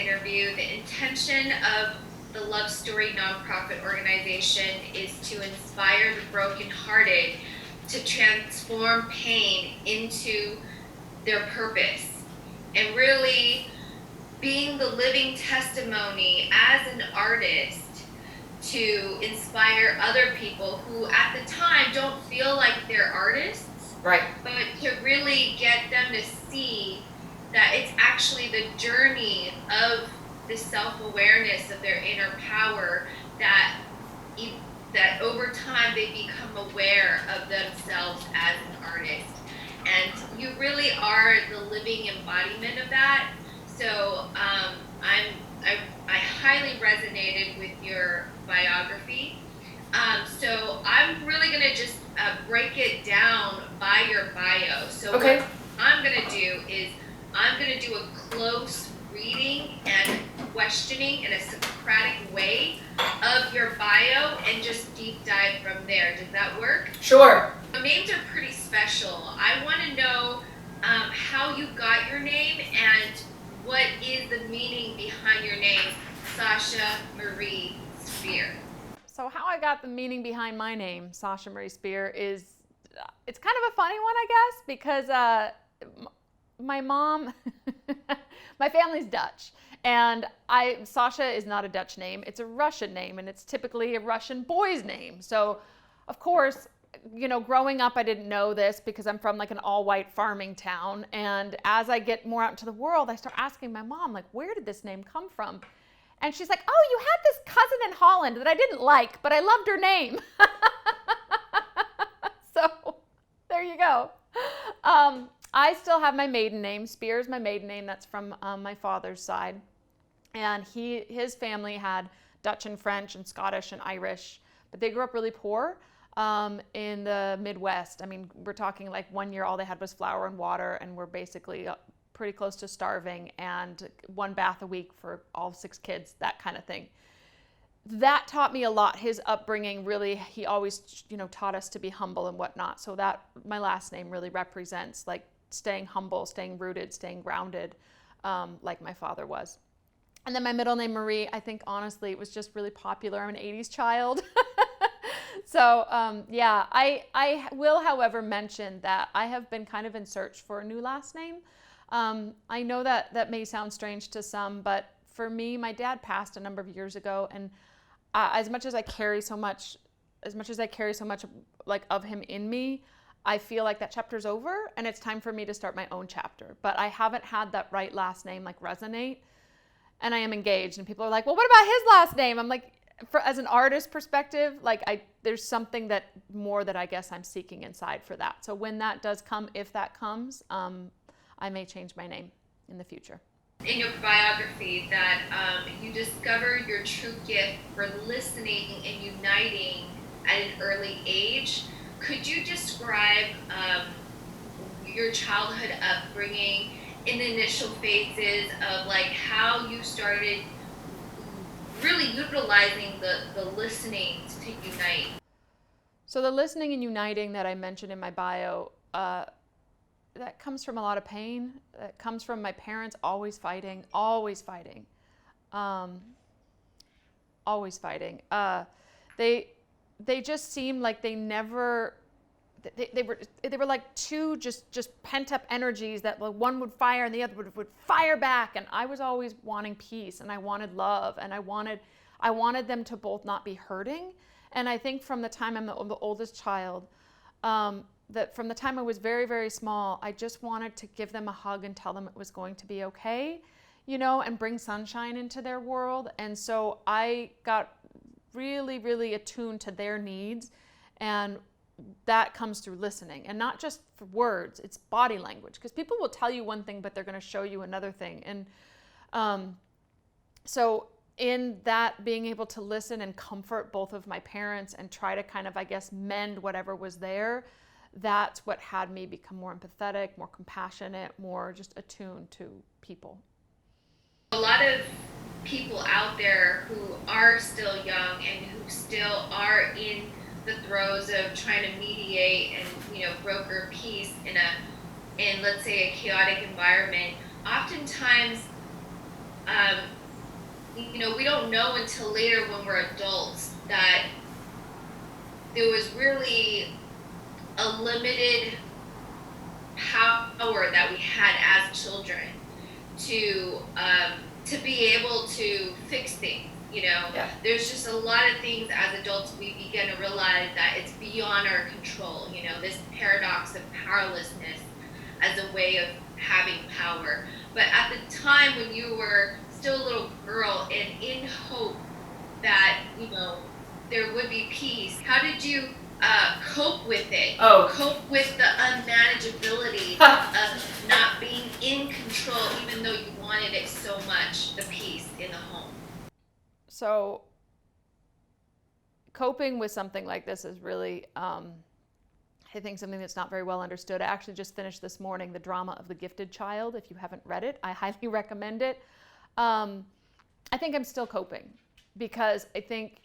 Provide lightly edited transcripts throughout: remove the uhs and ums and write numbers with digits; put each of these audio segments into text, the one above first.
interview. The intention of the Love Story nonprofit organization is to inspire the brokenhearted to transform pain into their purpose, and really being the living testimony as an artist to inspire other people who at the time don't feel like they're artists, right? But to really get them to see that it's actually the journey of the self-awareness of their inner power that over time they become aware of themselves as an artist. And you really are the living embodiment of that. So I highly resonated with your biography. So I'm really going to just break it down by your bio. So okay. What I'm going to do is I'm going to do a close reading and questioning in a Socratic way of your bio and just deep dive from there. Does that work? Sure. The names are pretty special. I want to know how you got your name and what is the meaning behind your name, Sasha Marie Speer. So how I got the meaning behind my name, Sasha Marie Speer, is it's kind of a funny one, I guess, because my mom, my family's Dutch, and Sasha is not a Dutch name. It's a Russian name, and it's typically a Russian boy's name. So, of course, growing up, I didn't know this because I'm from like an all-white farming town. And as I get more out into the world, I start asking my mom, like, where did this name come from? And she's like, oh, you had this cousin in Holland that I didn't like, but I loved her name. So there you go. I still have my maiden name. Speer is my maiden name. That's from my father's side. And his family had Dutch and French and Scottish and Irish, but they grew up really poor in the Midwest. I mean, we're talking like 1 year all they had was flour and water, and we're basically pretty close to starving, and 1 bath a week for all 6 kids, that kind of thing. That taught me a lot. His upbringing really, he always, taught us to be humble and whatnot. So that my last name really represents like staying humble, staying rooted, staying grounded, like my father was. And then my middle name, Marie, I think honestly, it was just really popular. I'm an 80s child. So yeah, I will, however, mention that I have been kind of in search for a new last name. I know that may sound strange to some, but for me, my dad passed a number of years ago, and as much as I carry so much like of him in me, I feel like that chapter's over and it's time for me to start my own chapter. But I haven't had that right last name like resonate, and I am engaged, and people are like, well, what about his last name? I'm like, as an artist perspective, like there's something that I guess I'm seeking inside for that. So when that does come, if that comes, I may change my name in the future. In your biography that you discovered your true gift for listening and uniting at an early age. Could you describe your childhood upbringing in the initial phases of like how you started really utilizing the listening to unite? So the listening and uniting that I mentioned in my bio, that comes from a lot of pain. That comes from my parents always fighting. They just seemed like they never. They were like two just pent up energies that like one would fire and the other would fire back. And I was always wanting peace, and I wanted love, and I wanted them to both not be hurting. And I think from the time I'm the oldest child. That from the time I was very, very small, I just wanted to give them a hug and tell them it was going to be okay, and bring sunshine into their world. And so I got really, really attuned to their needs, and that comes through listening, and not just for words, it's body language, because people will tell you one thing, but they're going to show you another thing. And so in that, being able to listen and comfort both of my parents and try to kind of, I guess, mend whatever was there, that's what had me become more empathetic, more compassionate, more just attuned to people. A lot of people out there who are still young and who still are in the throes of trying to mediate and broker peace in let's say a chaotic environment, oftentimes we don't know until later when we're adults that there was really a limited power that we had as children to be able to fix things. Yeah. There's just a lot of things as adults we begin to realize that it's beyond our control. This paradox of powerlessness as a way of having power. But at the time when you were still a little girl and in hope that there would be peace, how did you cope with it? Oh. Cope with the unmanageability of not being in control, even though you wanted it so much, the peace in the home. So coping with something like this is really, I think, something that's not very well understood. I actually just finished this morning The Drama of the Gifted Child. If you haven't read it, I highly recommend it. I think I'm still coping because I think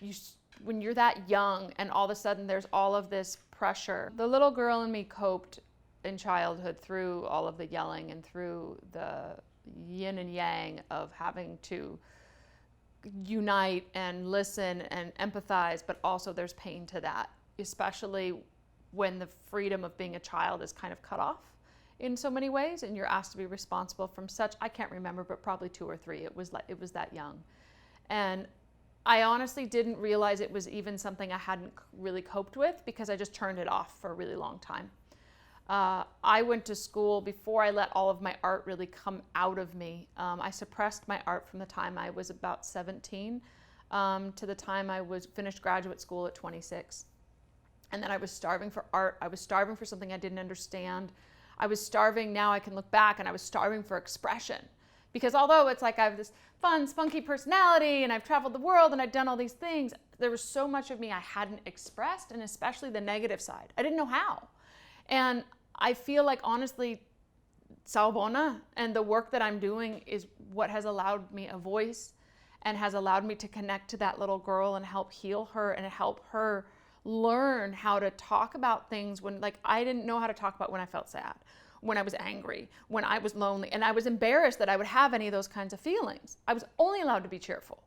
when you're that young and all of a sudden there's all of this pressure. The little girl in me coped in childhood through all of the yelling and through the yin and yang of having to unite and listen and empathize, but also there's pain to that, especially when the freedom of being a child is kind of cut off in so many ways and you're asked to be responsible from such, I can't remember, but probably 2 or 3. It was that young. And I honestly didn't realize it was even something I hadn't really coped with because I just turned it off for a really long time. I went to school before I let all of my art really come out of me. I suppressed my art from the time I was about 17 to the time I finished graduate school at 26. And then I was starving for art. I was starving for something I didn't understand. I was starving, now I can look back, and I was starving for expression. Because although it's like I have this fun, spunky personality and I've traveled the world and I've done all these things, there was so much of me I hadn't expressed, and especially the negative side. I didn't know how. And I feel like, honestly, Salbona and the work that I'm doing is what has allowed me a voice and has allowed me to connect to that little girl and help heal her and help her learn how to talk about things when, like, I didn't know how to talk about when I felt sad, when I was angry, when I was lonely, and I was embarrassed that I would have any of those kinds of feelings. I was only allowed to be cheerful.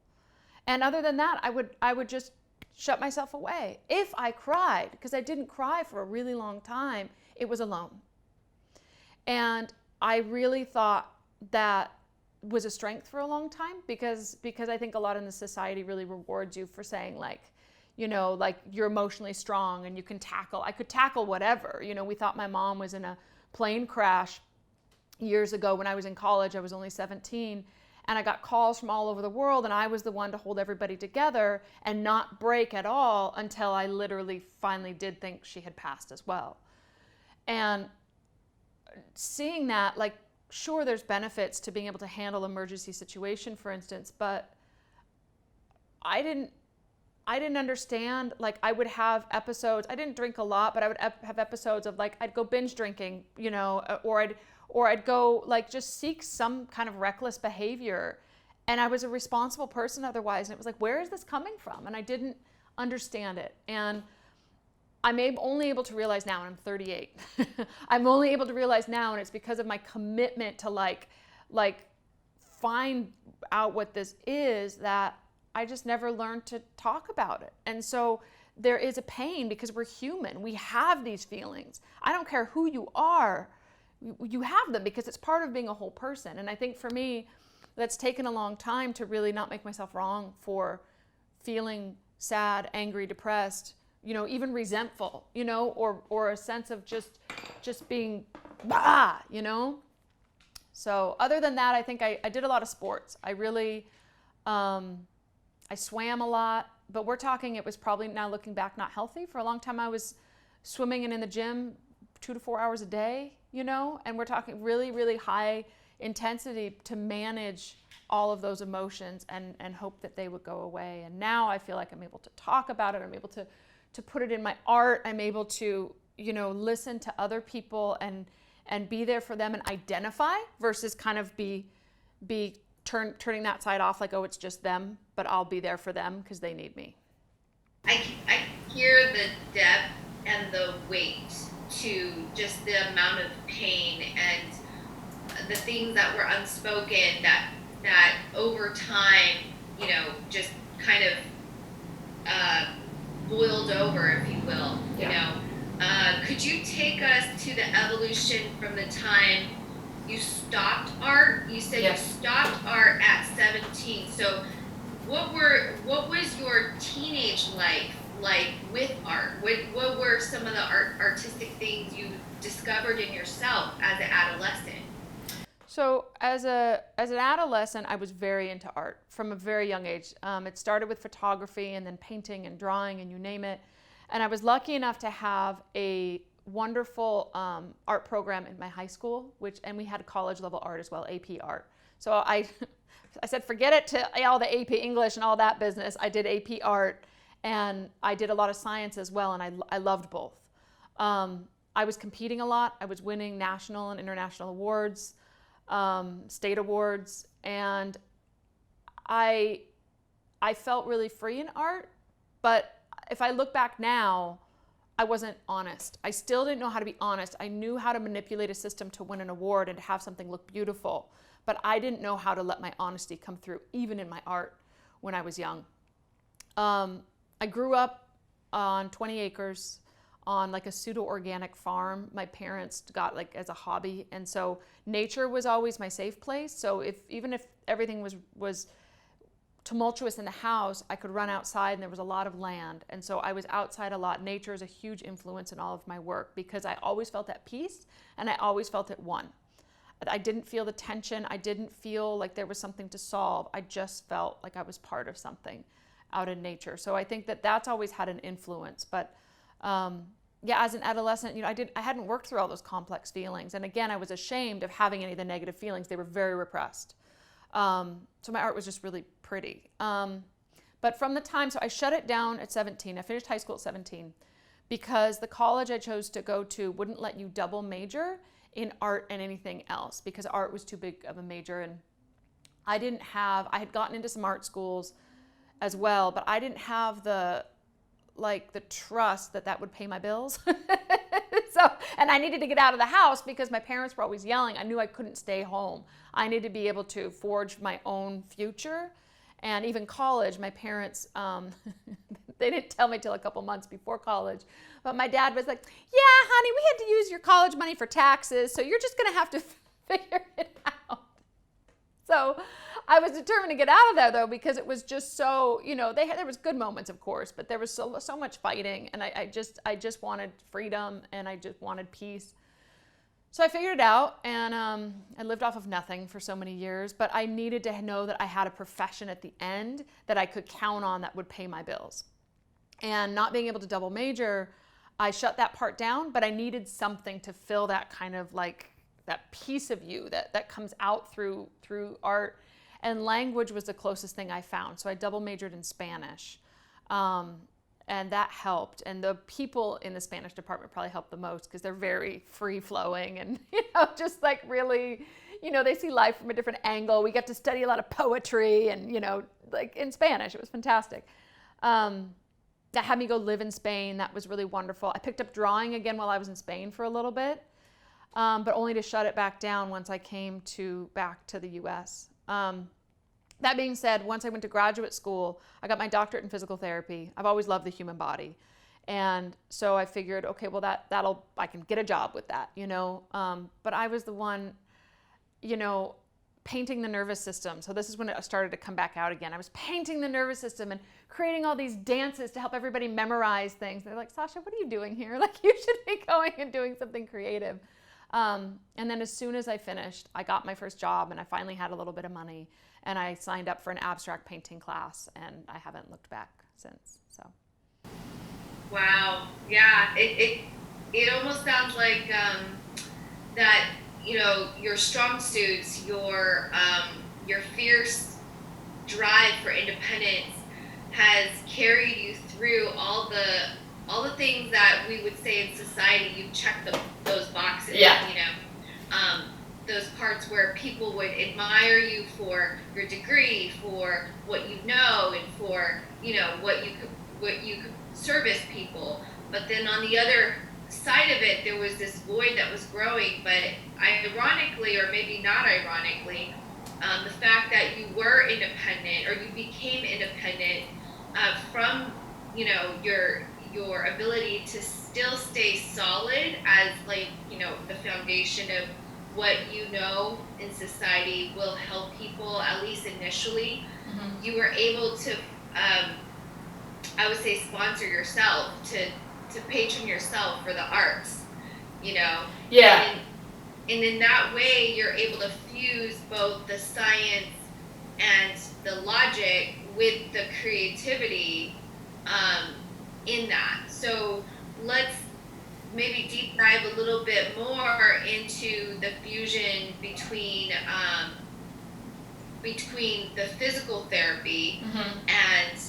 And other than that, I would just shut myself away. If I cried, because I didn't cry for a really long time, it was alone. And I really thought that was a strength for a long time because I think a lot in the society really rewards you for saying, like, like, you're emotionally strong and you can tackle. I could tackle whatever. We thought my mom was in a plane crash years ago when I was in college. I was only 17. And I got calls from all over the world, and I was the one to hold everybody together and not break at all until I literally finally did think she had passed as well. And seeing that, like, sure, there's benefits to being able to handle emergency situation, for instance, but I didn't understand. Like, I would have episodes, I didn't drink a lot, but I would have episodes of, like, I'd go binge drinking, or I'd go, like, just seek some kind of reckless behavior. And I was a responsible person otherwise. And it was like, where is this coming from? And I didn't understand it. And I'm only able to realize now, and I'm 38. I'm only able to realize now, and it's because of my commitment to like find out what this is, that I just never learned to talk about it. And so there is a pain because we're human. We have these feelings. I don't care who you are. You have them because it's part of being a whole person. And I think for me, that's taken a long time to really not make myself wrong for feeling sad, angry, depressed, even resentful, or a sense of just being, So other than that, I think I did a lot of sports. I really, I swam a lot, but we're talking, it was probably, now looking back, not healthy. For a long time, I was swimming and in the gym 2 to 4 hours a day, and we're talking really, really high intensity to manage all of those emotions and hope that they would go away. And now I feel like I'm able to talk about it. I'm able to put it in my art. I'm able to, listen to other people and be there for them and identify versus kind of be turning that side off, like, oh, it's just them, but I'll be there for them because they need me. I hear the depth and the weight to just the amount of pain and the things that were unspoken that over time just kind of boiled over, if you will. Could you take us to the evolution from the time you stopped art? You said you stopped art at 17. So what was your teenage life like with art? What were some of the artistic things you discovered in yourself as an adolescent? So as an adolescent, I was very into art from a very young age. It started with photography and then painting and drawing and you name it. And I was lucky enough to have a wonderful art program in my high school, and we had college level art as well, AP art. So I said, forget it to all the AP English and all that business. I did AP art and I did a lot of science as well, and I loved both. I was competing a lot. I was winning national and international awards, state awards, and I felt really free in art. But if I look back now, I wasn't honest. I still didn't know how to be honest. I knew how to manipulate a system to win an award and to have something look beautiful, but I didn't know how to let my honesty come through, even in my art when I was young. I grew up on 20 acres on like a pseudo-organic farm my parents got like as a hobby, and so nature was always my safe place. So even if everything was tumultuous in the house, I could run outside and there was a lot of land, and so I was outside a lot. Nature is a huge influence in all of my work because I always felt at peace and I always felt at one. I didn't feel the tension. I didn't feel like there was something to solve. I just felt like I was part of something out in nature. So I think that that's always had an influence. But as an adolescent, I hadn't worked through all those complex feelings. And again, I was ashamed of having any of the negative feelings. They were very repressed. So my art was just really pretty. But from the time, so I shut it down at 17. I finished high school at 17 because the college I chose to go to wouldn't let you double major in art and anything else because art was too big of a major. And I had gotten into some art schools as well, but I didn't have the trust that would pay my bills. And I needed to get out of the house because my parents were always yelling. I knew I couldn't stay home. I needed to be able to forge my own future. And even college, my parents, they didn't tell me till a couple months before college, but my dad was like, yeah, honey, we had to use your college money for taxes, so you're just gonna have to figure it out. So I was determined to get out of there though, because it was just so, there was good moments, of course, but there was so much fighting, and I just wanted freedom and I just wanted peace. So I figured it out, and I lived off of nothing for so many years, but I needed to know that I had a profession at the end that I could count on that would pay my bills. And not being able to double major, I shut that part down, but I needed something to fill that kind of like that piece of you that comes out through art. And language was the closest thing I found. So I double majored in Spanish. And that helped. And the people in the Spanish department probably helped the most because they're very free flowing and, just like really, they see life from a different angle. We got to study a lot of poetry and, like in Spanish. It was fantastic. That had me go live in Spain. That was really wonderful. I picked up drawing again while I was in Spain for a little bit, but only to shut it back down once I came back to the US. That being said, once I went to graduate school, I got my doctorate in physical therapy. I've always loved the human body. And so I figured, okay, well I can get a job with that, but I was the one, painting the nervous system. So this is when it started to come back out again. I was painting the nervous system and creating all these dances to help everybody memorize things. They're like, Sasha, what are you doing here? Like, you should be going and doing something creative. And then as soon as I finished, I got my first job and I finally had a little bit of money. And I signed up for an abstract painting class, and I haven't looked back since. So. Wow. Yeah. It almost sounds like that. Your strong suits, your fierce drive for independence has carried you through all the things that we would say in society. You've checked those boxes. Yeah. Those parts where people would admire you for your degree, for what you know, and for what you could service people. But then on the other side of it, there was this void that was growing. But ironically, or maybe not ironically, the fact that you were independent, or you became independent from, you know, your ability to still stay solid as, like, you know, the foundation of what you know in society will help people, at least initially. You were able to, I would say, sponsor yourself, to patron yourself for the arts, you know. Yeah. And in that way, you're able to fuse both the science and the logic with the creativity in that. So let's maybe deep dive a little bit more into the fusion between the physical therapy and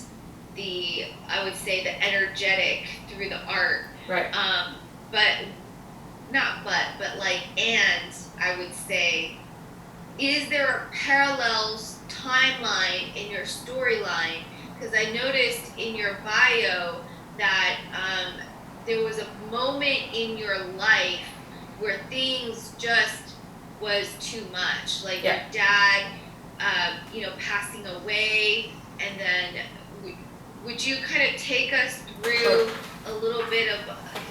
the, I would say, the energetic through the art. Right. But not like, and I would say, is there a parallels timeline in your storyline? Because I noticed in your bio that there was a moment in your life where things just was too much. Like your dad, you know, passing away, and then would you kind of take us through a little bit of,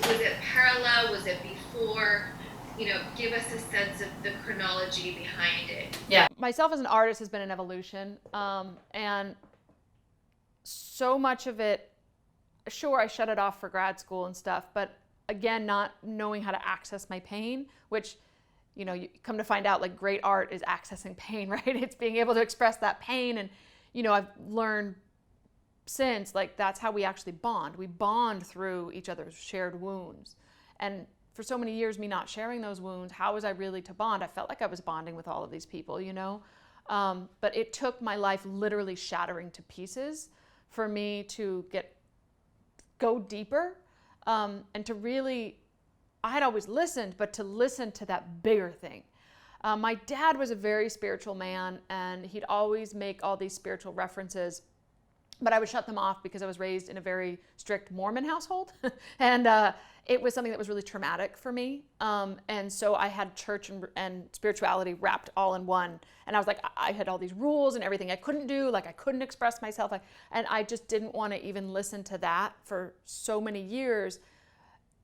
was it parallel? Was it before? You know, give us a sense of the chronology behind it. Yeah. Myself as an artist has been an evolution. And so much of it, sure, I shut it off for grad school and stuff, but again, not knowing how to access my pain, which, you know, you come to find out, like, great art is accessing pain, right? It's being able to express that pain. And, you know, I've learned since, like, that's how we actually bond. We bond through each other's shared wounds. And for so many years, me not sharing those wounds, how was I really to bond? I felt like I was bonding with all of these people, you know? But it took my life literally shattering to pieces for me to go deeper, and to really, I had always listened, but to listen to that bigger thing. My dad was a very spiritual man, and he'd always make all these spiritual references, but I would shut them off because I was raised in a very strict Mormon household. And it was something that was really traumatic for me. And so I had church and spirituality wrapped all in one. And I was like, I had all these rules and everything I couldn't do. Like, I couldn't express myself. And I just didn't want to even listen to that for so many years.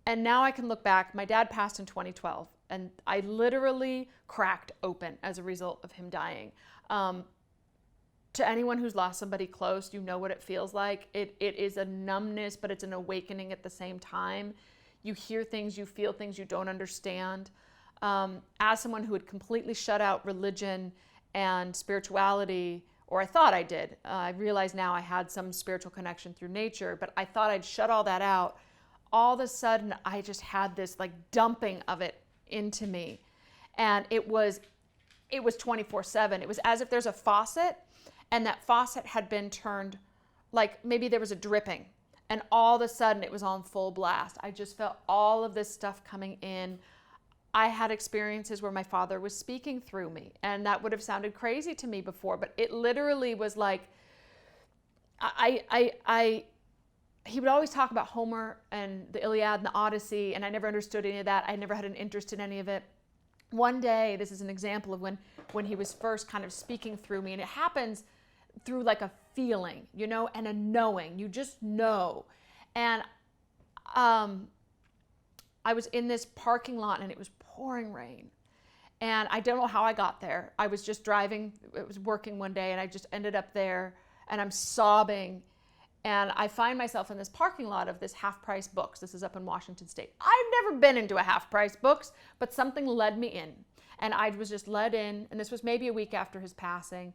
And now I can look back. My dad passed in 2012, and I literally cracked open as a result of him dying. To anyone who's lost somebody close, you know what it feels like. It is a numbness, but it's an awakening at the same time. You hear things, you feel things you don't understand. As someone who had completely shut out religion and spirituality, or I thought I did, I realize now I had some spiritual connection through nature, but I thought I'd shut all that out. All of a sudden, I just had this, like, dumping of it into me. And it was 24/7. It was as if there's a faucet, and that faucet had been turned, like maybe there was a dripping, and all of a sudden it was on full blast. I just felt all of this stuff coming in. I had experiences where my father was speaking through me, and that would have sounded crazy to me before, but it literally was like, he would always talk about Homer and the Iliad and the Odyssey, and I never understood any of that. I never had an interest in any of it. One day, this is an example of when he was first kind of speaking through me, and it happens through like a feeling, you know, and a knowing. You just know. And I was in this parking lot, and it was pouring rain. And I don't know how I got there. I was just driving. It was working one day, and I just ended up there, and I'm sobbing. And I find myself in this parking lot of this half-price books. This is up in Washington State. I've never been into a half-price books, but something led me in. And I was just led in, and this was maybe a week after his passing.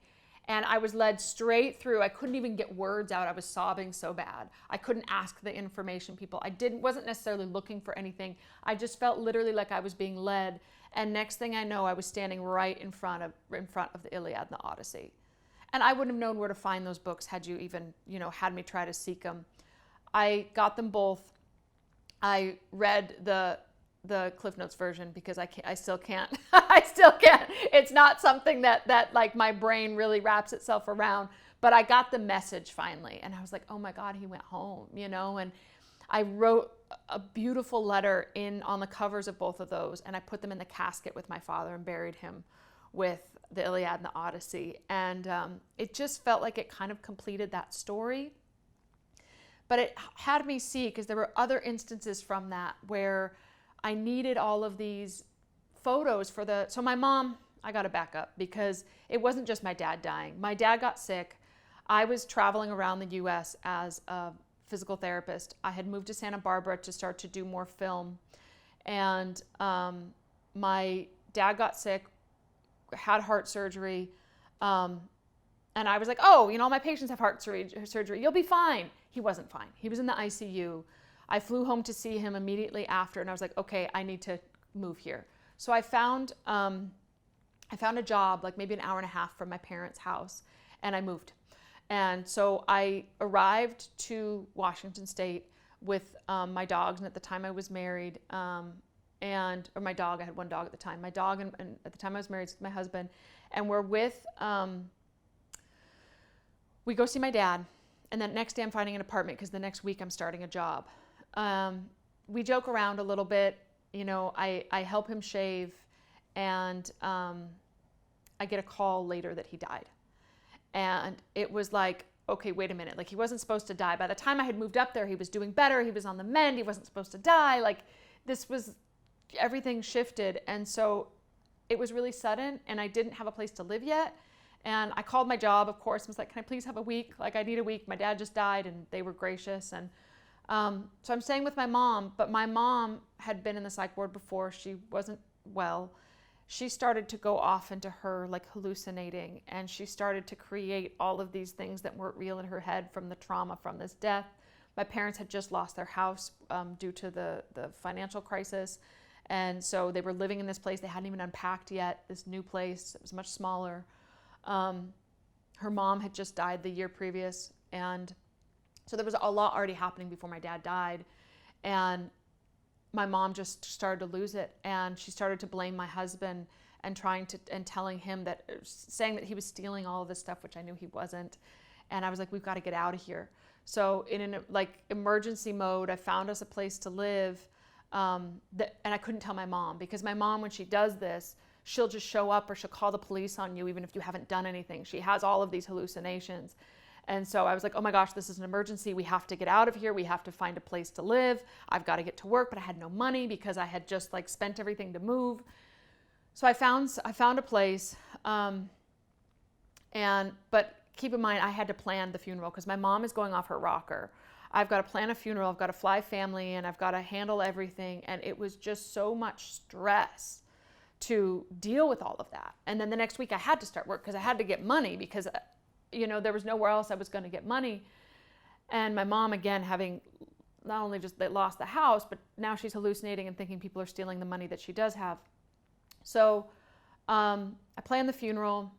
And I was led straight through. I couldn't even get words out. I was sobbing so bad. I couldn't ask the information people. Wasn't necessarily looking for anything. I just felt literally like I was being led. And next thing I know, I was standing right in front of the Iliad and the Odyssey. And I wouldn't have known where to find those books had you even, you know, had me try to seek them. I got them both. I read the Cliff Notes version because I still can't. I still can't. It's not something that like my brain really wraps itself around. But I got the message finally, and I was like, oh my God, he went home, you know. And I wrote a beautiful letter on the covers of both of those, and I put them in the casket with my father and buried him with the Iliad and the Odyssey. And it just felt like it kind of completed that story. But it had me see, because there were other instances from that where I needed all of these photos for the, so my mom, I got to back up, because it wasn't just my dad dying. My dad got sick. I was traveling around the US as a physical therapist. I had moved to Santa Barbara to start to do more film. And my dad got sick, had heart surgery. And I was like, oh, all my patients have heart surgery. You'll be fine. He wasn't fine. He was in the ICU. I flew home to see him immediately after, and I was like, okay, I need to move here. So I found a job, like maybe an hour and a half from my parents' house, and I moved. And so I arrived to Washington State with my dogs, and at the time I was married, or my dog, I had one dog at the time. My dog, and at the time I was married, my husband, and we're with, we go see my dad, and then next day I'm finding an apartment because the next week I'm starting a job. We joke around a little bit, I help him shave, and I get a call later that he died. And it was like, okay, wait a minute. Like, he wasn't supposed to die. By the time I had moved up there, he was doing better. He was on the mend. He wasn't supposed to die. Like, everything shifted. And so it was really sudden, and I didn't have a place to live yet. And I called my job, of course, and was like, can I please have a week? Like, I need a week. My dad just died, and they were gracious. And so I'm staying with my mom, but my mom had been in the psych ward before. She wasn't well. She started to go off into her, like, hallucinating, and she started to create all of these things that weren't real in her head from the trauma from this death. My parents had just lost their house due to the financial crisis, and so they were living in this place. They hadn't even unpacked yet, this new place. It was much smaller. Her mom had just died the year previous, and so there was a lot already happening before my dad died, and my mom just started to lose it, and she started to blame my husband and telling him saying that he was stealing all of this stuff, which I knew he wasn't. And I was like, we've got to get out of here. So in an emergency mode, I found us a place to live, and I couldn't tell my mom, because my mom, when she does this, she'll just show up, or she'll call the police on you even if you haven't done anything. She has all of these hallucinations. And so I was like, oh my gosh, this is an emergency. We have to get out of here. We have to find a place to live. I've got to get to work, but I had no money because I had just spent everything to move. So I found a place. But keep in mind, I had to plan the funeral because my mom is going off her rocker. I've got to plan a funeral. I've got to fly family, and I've got to handle everything. And it was just so much stress to deal with all of that. And then the next week I had to start work because I had to get money, because there was nowhere else I was going to get money. And my mom, again, having not only just lost the house, but now she's hallucinating and thinking people are stealing the money that she does have. So I planned the funeral,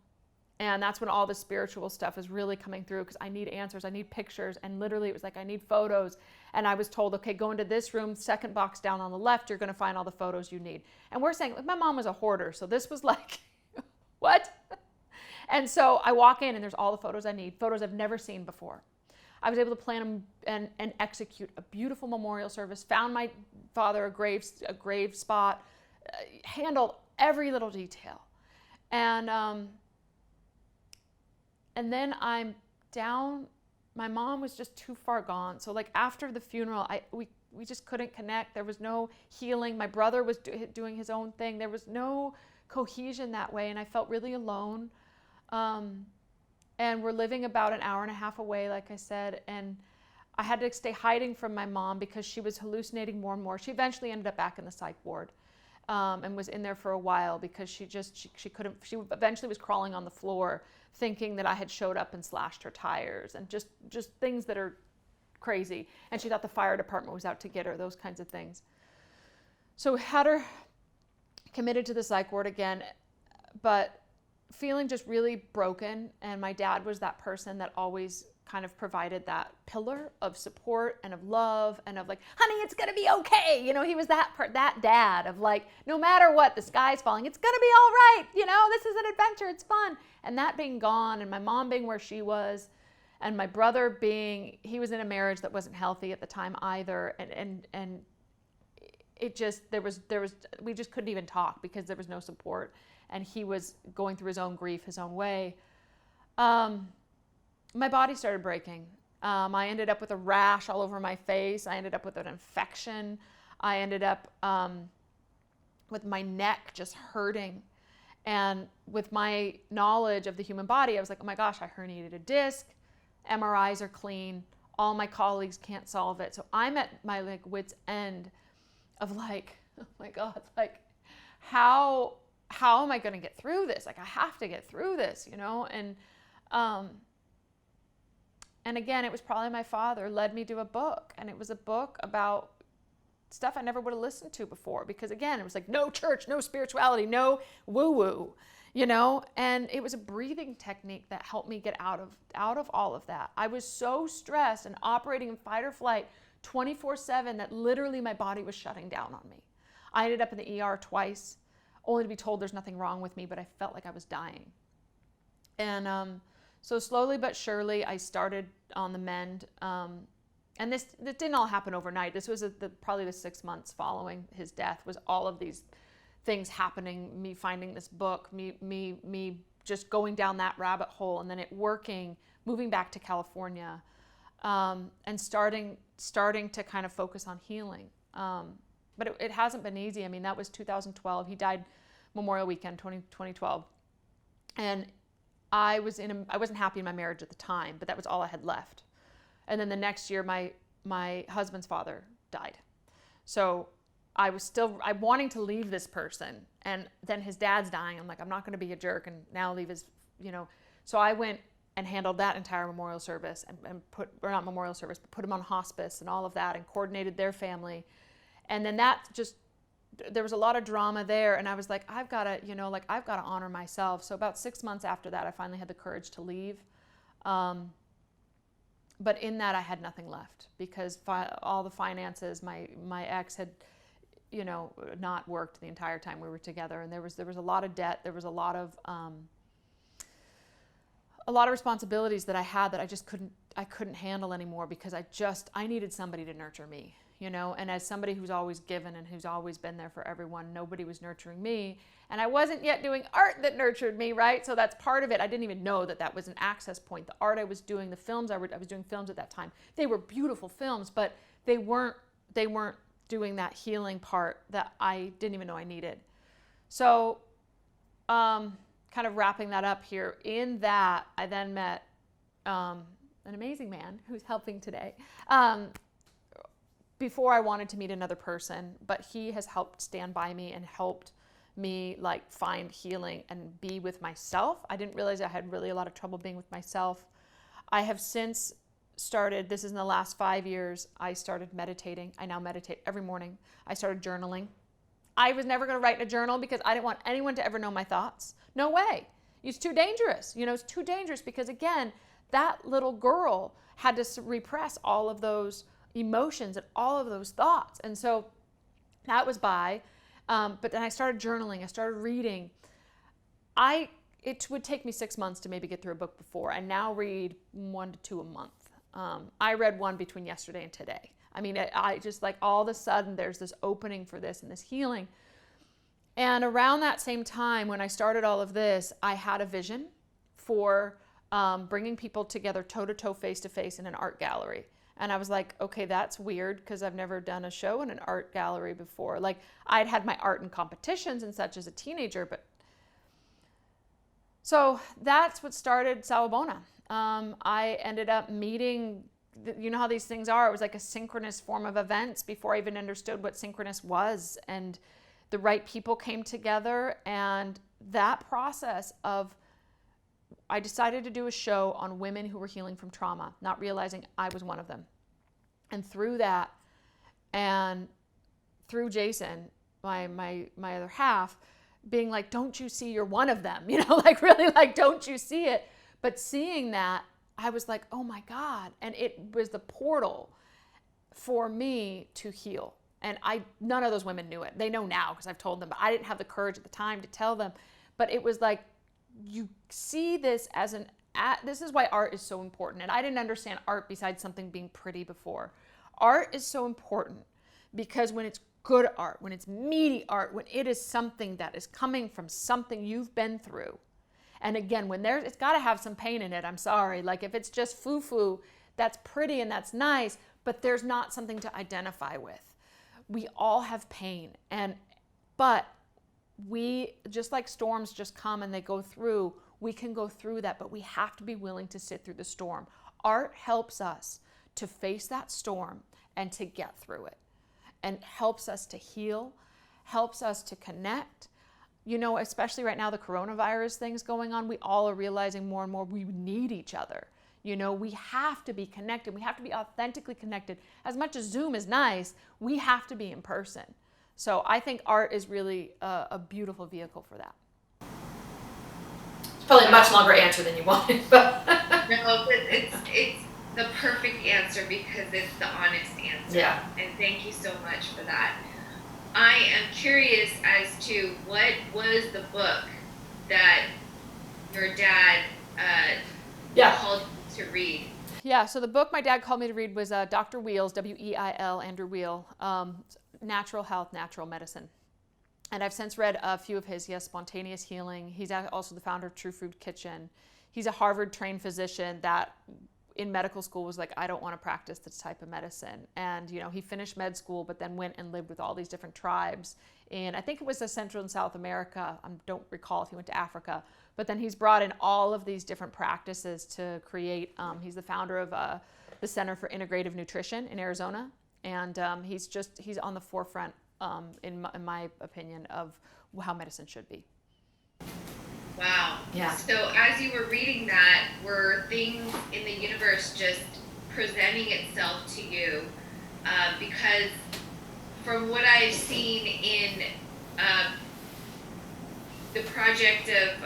and that's when all the spiritual stuff is really coming through, because I need answers, I need pictures, and literally it was like, I need photos. And I was told, okay, go into this room, second box down on the left, you're going to find all the photos you need. And we're saying, my mom was a hoarder, so this was like, what? And so I walk in, and there's all the photos I need, photos I've never seen before. I was able to plan and execute a beautiful memorial service, found my father a grave spot, handled every little detail. And then I'm down, my mom was just too far gone. So after the funeral, we just couldn't connect. There was no healing. My brother was doing his own thing. There was no cohesion that way, and I felt really alone. And we're living about an hour and a half away, like I said, and I had to stay hiding from my mom because she was hallucinating more and more. She eventually ended up back in the psych ward, and was in there for a while because she couldn't, she eventually was crawling on the floor thinking that I had showed up and slashed her tires, and just things that are crazy. And she thought the fire department was out to get her, those kinds of things. So we had her committed to the psych ward again, but feeling just really broken. And my dad was that person that always kind of provided that pillar of support and of love and of honey, it's gonna be okay. He was that dad of no matter what, the sky's falling, it's gonna be all right. This is an adventure, it's fun. And that being gone, and my mom being where she was, and my brother he was in a marriage that wasn't healthy at the time either. And it just, we just couldn't even talk because there was no support. and he was going through his own grief, his own way. My body started breaking. I ended up with a rash all over my face. I ended up with an infection. I ended up with my neck just hurting. And with my knowledge of the human body, I was like, oh my gosh, I herniated a disc. MRIs are clean. All my colleagues can't solve it. So I'm at my like wit's end of like, oh my God, like how am I going to get through this? Like I have to get through this, you know? And again, it was probably my father led me to a book, and it was a book about stuff I never would have listened to before, because again, it was like no church, no spirituality, no woo-woo, you know? And it was a breathing technique that helped me get out of all of that. I was so stressed and operating in fight or flight 24/7 that literally my body was shutting down on me. I ended up in the ER twice, only to be told there's nothing wrong with me, but I felt like I was dying. And so slowly but surely, I started on the mend. And this didn't all happen overnight. This was probably the 6 months following his death, was all of these things happening, me finding this book, me just going down that rabbit hole, and then it working, moving back to California, and starting to kind of focus on healing. But it hasn't been easy. I mean, that was 2012. He died Memorial Weekend, 2012. And I wasn't happy in my marriage at the time, but that was all I had left. And then the next year, my husband's father died. So I'm wanting to leave this person. And then his dad's dying. I'm like, I'm not going to be a jerk and now leave his, you know. So I went and handled that entire memorial service and put him on hospice and all of that, and coordinated their family. And then there was a lot of drama there. And I was like, I've got to honor myself. So about 6 months after that, I finally had the courage to leave. But in that, I had nothing left, because all the finances, my ex had, you know, not worked the entire time we were together, and there was a lot of debt. There was a lot of responsibilities that I had that I couldn't handle anymore, because I needed somebody to nurture me, you know. And as somebody who's always given and who's always been there for everyone, nobody was nurturing me. And I wasn't yet doing art that nurtured me, right? So that's part of it. I didn't even know that was an access point. The art I was doing, the films I was doing films at that time. They were beautiful films, but they weren't doing that healing part that I didn't even know I needed. So, kind of wrapping that up here. In that, I then met an amazing man who's helping today. Before I wanted to meet another person, but he has helped stand by me and helped me like find healing and be with myself. I didn't realize I had really a lot of trouble being with myself. I have since started, this is in the last 5 years, I started meditating. I now meditate every morning. I started journaling. I was never going to write in a journal because I didn't want anyone to ever know my thoughts. No way. It's too dangerous. You know, it's too dangerous because, again, that little girl had to repress all of those emotions and all of those thoughts. And so that was but then I started journaling. I started reading. It would take me 6 months to maybe get through a book before. I now read 1 to 2 a month. I read one between yesterday and today. I mean, I just like all of a sudden there's this opening for this and this healing. And around that same time when I started all of this, I had a vision for bringing people together toe-to-toe, face-to-face in an art gallery. And I was like, okay, that's weird because I've never done a show in an art gallery before. Like I'd had my art in competitions and such as a teenager, but so that's what started Sawabona. I ended up meeting, you know how these things are. It was like a synchronous form of events before I even understood what synchronous was. And the right people came together, and that process of, I decided to do a show on women who were healing from trauma, not realizing I was one of them. And through that, and through Jason, my other half, being like, don't you see you're one of them? You know, like really like, don't you see it? But seeing that, I was like, oh my God. And it was the portal for me to heal. And none of those women knew it. They know now because I've told them, but I didn't have the courage at the time to tell them. But it was like, you see this as this is why art is so important. And I didn't understand art besides something being pretty before. Art is so important because when it's good art, when it's meaty art, when it is something that is coming from something you've been through. And again, when it's got to have some pain in it. I'm sorry. Like if it's just foo-foo, that's pretty and that's nice, but there's not something to identify with. We all have pain, but we, just like storms just come and they go through, we can go through that, but we have to be willing to sit through the storm. Art helps us to face that storm and to get through it, and helps us to heal, helps us to connect. You know, especially right now, the coronavirus things going on, we all are realizing more and more we need each other. You know, we have to be connected. We have to be authentically connected. As much as Zoom is nice, we have to be in person. So I think art is really a beautiful vehicle for that. It's probably a much longer answer than you wanted, but No, but it's the perfect answer because it's the honest answer. Yeah. And thank you so much for that. I am curious as to what was the book that your dad called you to read. Yeah, so the book my dad called me to read was Dr. Weil's, W-E-I-L, Andrew Weil, Natural Health, Natural Medicine. And I've since read a few of his. He has Spontaneous Healing. He's also the founder of True Food Kitchen. He's a Harvard-trained physician that in medical school was like, I don't want to practice this type of medicine. And, you know, he finished med school, but then went and lived with all these different tribes. And I think it was Central and South America. I don't recall if he went to Africa. But then he's brought in all of these different practices to create. He's the founder of the Center for Integrative Nutrition in Arizona. And he's on the forefront, in my opinion, of how medicine should be. Wow. Yeah. So as you were reading that, were things in the universe just presenting itself to you? Because from what I've seen in the project of,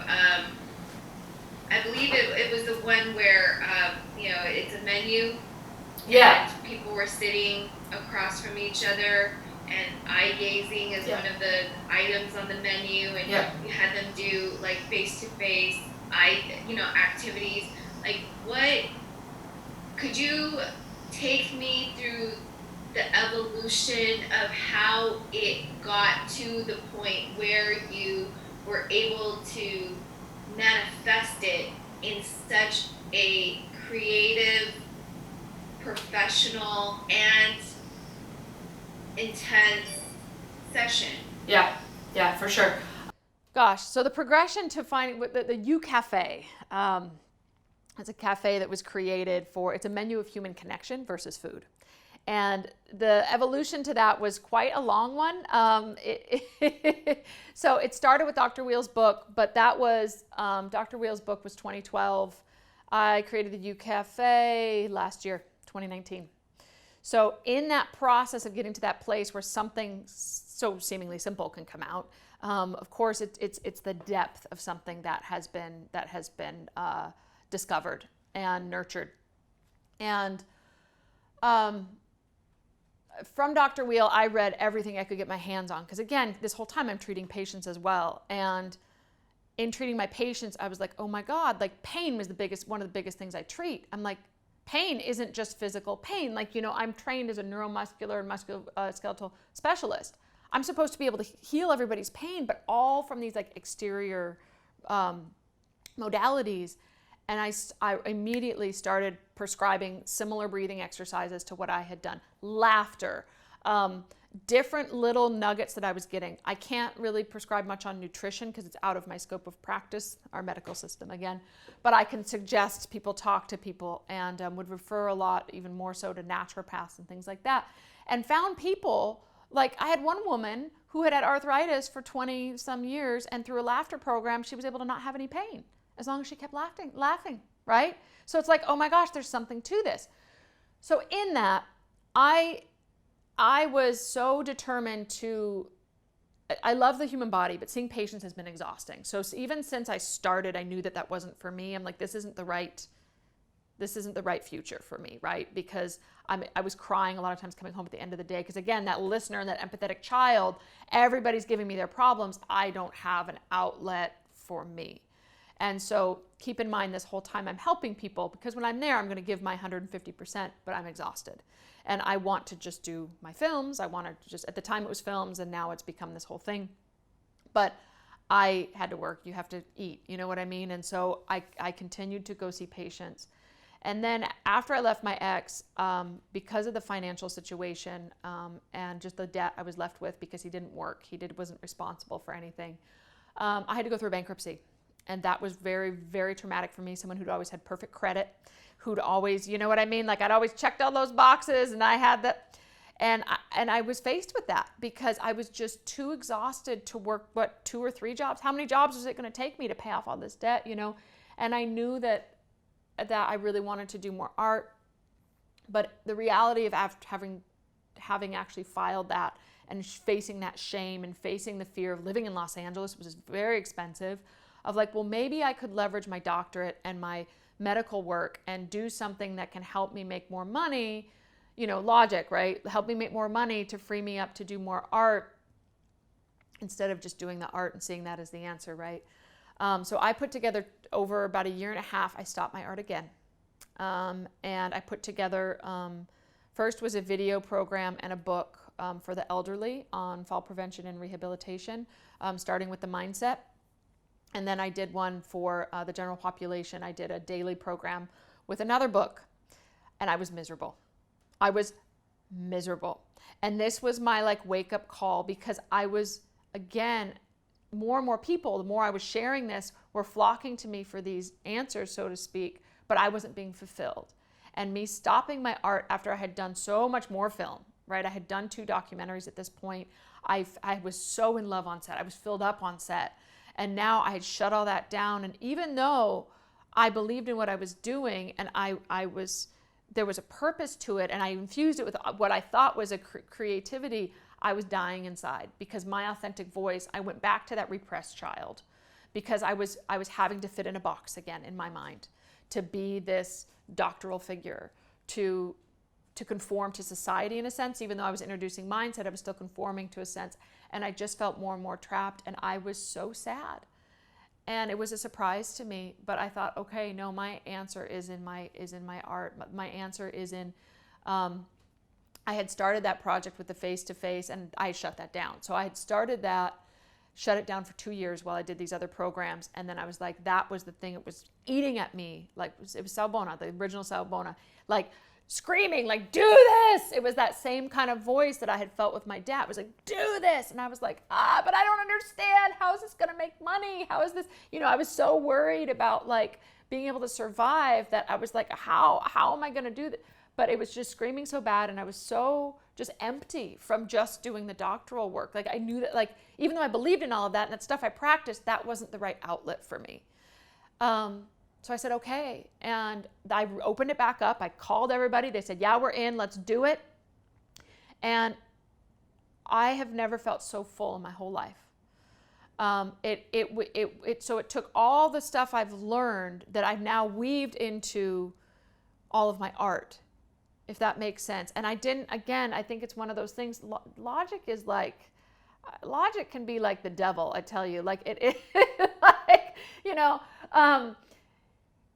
I believe it was the one where, it's a menu. Yeah. And people were sitting across from each other, and eye gazing is one of the items on the menu, and you had them do like face-to-face activities. Like, what could you take me through the evolution of how it got to the point where you were able to manifest it in such a creative, professional, and intense session? Yeah, for sure. Gosh, so the progression to finding the U Cafe. It's a cafe that was created it's a menu of human connection versus food. And the evolution to that was quite a long one. So it started with Dr. Weil's book, but that was, Dr. Weil's book was 2012. I created the U Cafe last year, 2019. So in that process of getting to that place where something so seemingly simple can come out, of course it's the depth of something that has been discovered and nurtured. And from Dr. Weil, I read everything I could get my hands on, because again, this whole time I'm treating patients as well. And in treating my patients, I was like, oh my God, like pain was one of the biggest things I treat. I'm like, pain isn't just physical pain. Like, I'm trained as a neuromuscular and musculoskeletal specialist. I'm supposed to be able to heal everybody's pain, but all from these like exterior modalities. And I immediately started prescribing similar breathing exercises to what I had done. Laughter, different little nuggets that I was getting. I can't really prescribe much on nutrition because it's out of my scope of practice, our medical system again. But I can suggest people talk to people, and would refer a lot, even more so, to naturopaths and things like that. And found people, like I had one woman who had arthritis for 20 some years, and through a laughter program, she was able to not have any pain as long as she kept laughing, right? So it's like, oh my gosh, there's something to this. So in that, I was so determined I love the human body, but seeing patients has been exhausting. So even since I started, I knew that wasn't for me. I'm like, this isn't the right future for me, right? Because I was crying a lot of times coming home at the end of the day, because again, that listener and that empathetic child, everybody's giving me their problems. I don't have an outlet for me. And so keep in mind this whole time I'm helping people, because when I'm there, I'm going to give my 150%, but I'm exhausted. And I want to just do my films. I want to just, at the time it was films, and now it's become this whole thing. But I had to work. You have to eat. You know what I mean? And so I continued to go see patients. And then after I left my ex, because of the financial situation and just the debt I was left with because he didn't work, wasn't responsible for anything, I had to go through bankruptcy. And that was very, very traumatic for me, someone who'd always had perfect credit, who'd always, you know what I mean? Like I'd always checked all those boxes, and I had that. And I was faced with that because I was just too exhausted to work, 2 or 3 jobs? How many jobs was it going to take me to pay off all this debt, you know? And I knew that I really wanted to do more art. But the reality of having actually filed that and facing that shame and facing the fear of living in Los Angeles, which is very expensive, of like, well, maybe I could leverage my doctorate and my medical work and do something that can help me make more money, you know, logic, right? Help me make more money to free me up to do more art instead of just doing the art and seeing that as the answer, right? So I put together, over about a year and a half, I stopped my art again. And I put together, first was a video program and a book for the elderly on fall prevention and rehabilitation, starting with the mindset. And then I did one for the general population. I did a daily program with another book, and I was miserable. I was miserable. And this was my like wake up call, because I was, again, more and more people, the more I was sharing this, were flocking to me for these answers, so to speak, but I wasn't being fulfilled. And me stopping my art after I had done so much more film, right? I had done 2 documentaries at this point. I was so in love on set. I was filled up on set. And now I had shut all that down. And even though I believed in what I was doing, and there was a purpose to it, and I infused it with what I thought was a creativity, I was dying inside, because my authentic voice, I went back to that repressed child, because I was having to fit in a box again in my mind, to be this doctoral figure, to conform to society in a sense. Even though I was introducing mindset, I was still conforming to a sense. And I just felt more and more trapped, and I was so sad. And it was a surprise to me, but I thought, okay, no, my answer is in my art. My answer is in, I had started that project with the face-to-face, and I shut that down. So I had started that, shut it down for 2 years while I did these other programs. And then I was like, that was the thing. It was eating at me. Like it was Salbona, the original Salbona, like screaming, like, do this. It was that same kind of voice that I had felt with my dad. It was like, do this. And I was like, but I don't understand. How is this going to make money? How is this? You know, I was so worried about like being able to survive that I was like, how am I going to do this? But it was just screaming so bad. And I was so just empty from just doing the doctoral work. Like I knew that, like, even though I believed in all of that and that stuff I practiced, that wasn't the right outlet for me. So I said, okay. And I opened it back up. I called everybody. They said, yeah, we're in. Let's do it. And I have never felt so full in my whole life. So it took all the stuff I've learned that I've now weaved into all of my art, if that makes sense. And I think it's one of those things. Logic can be like the devil, I tell you. Like it like, you know,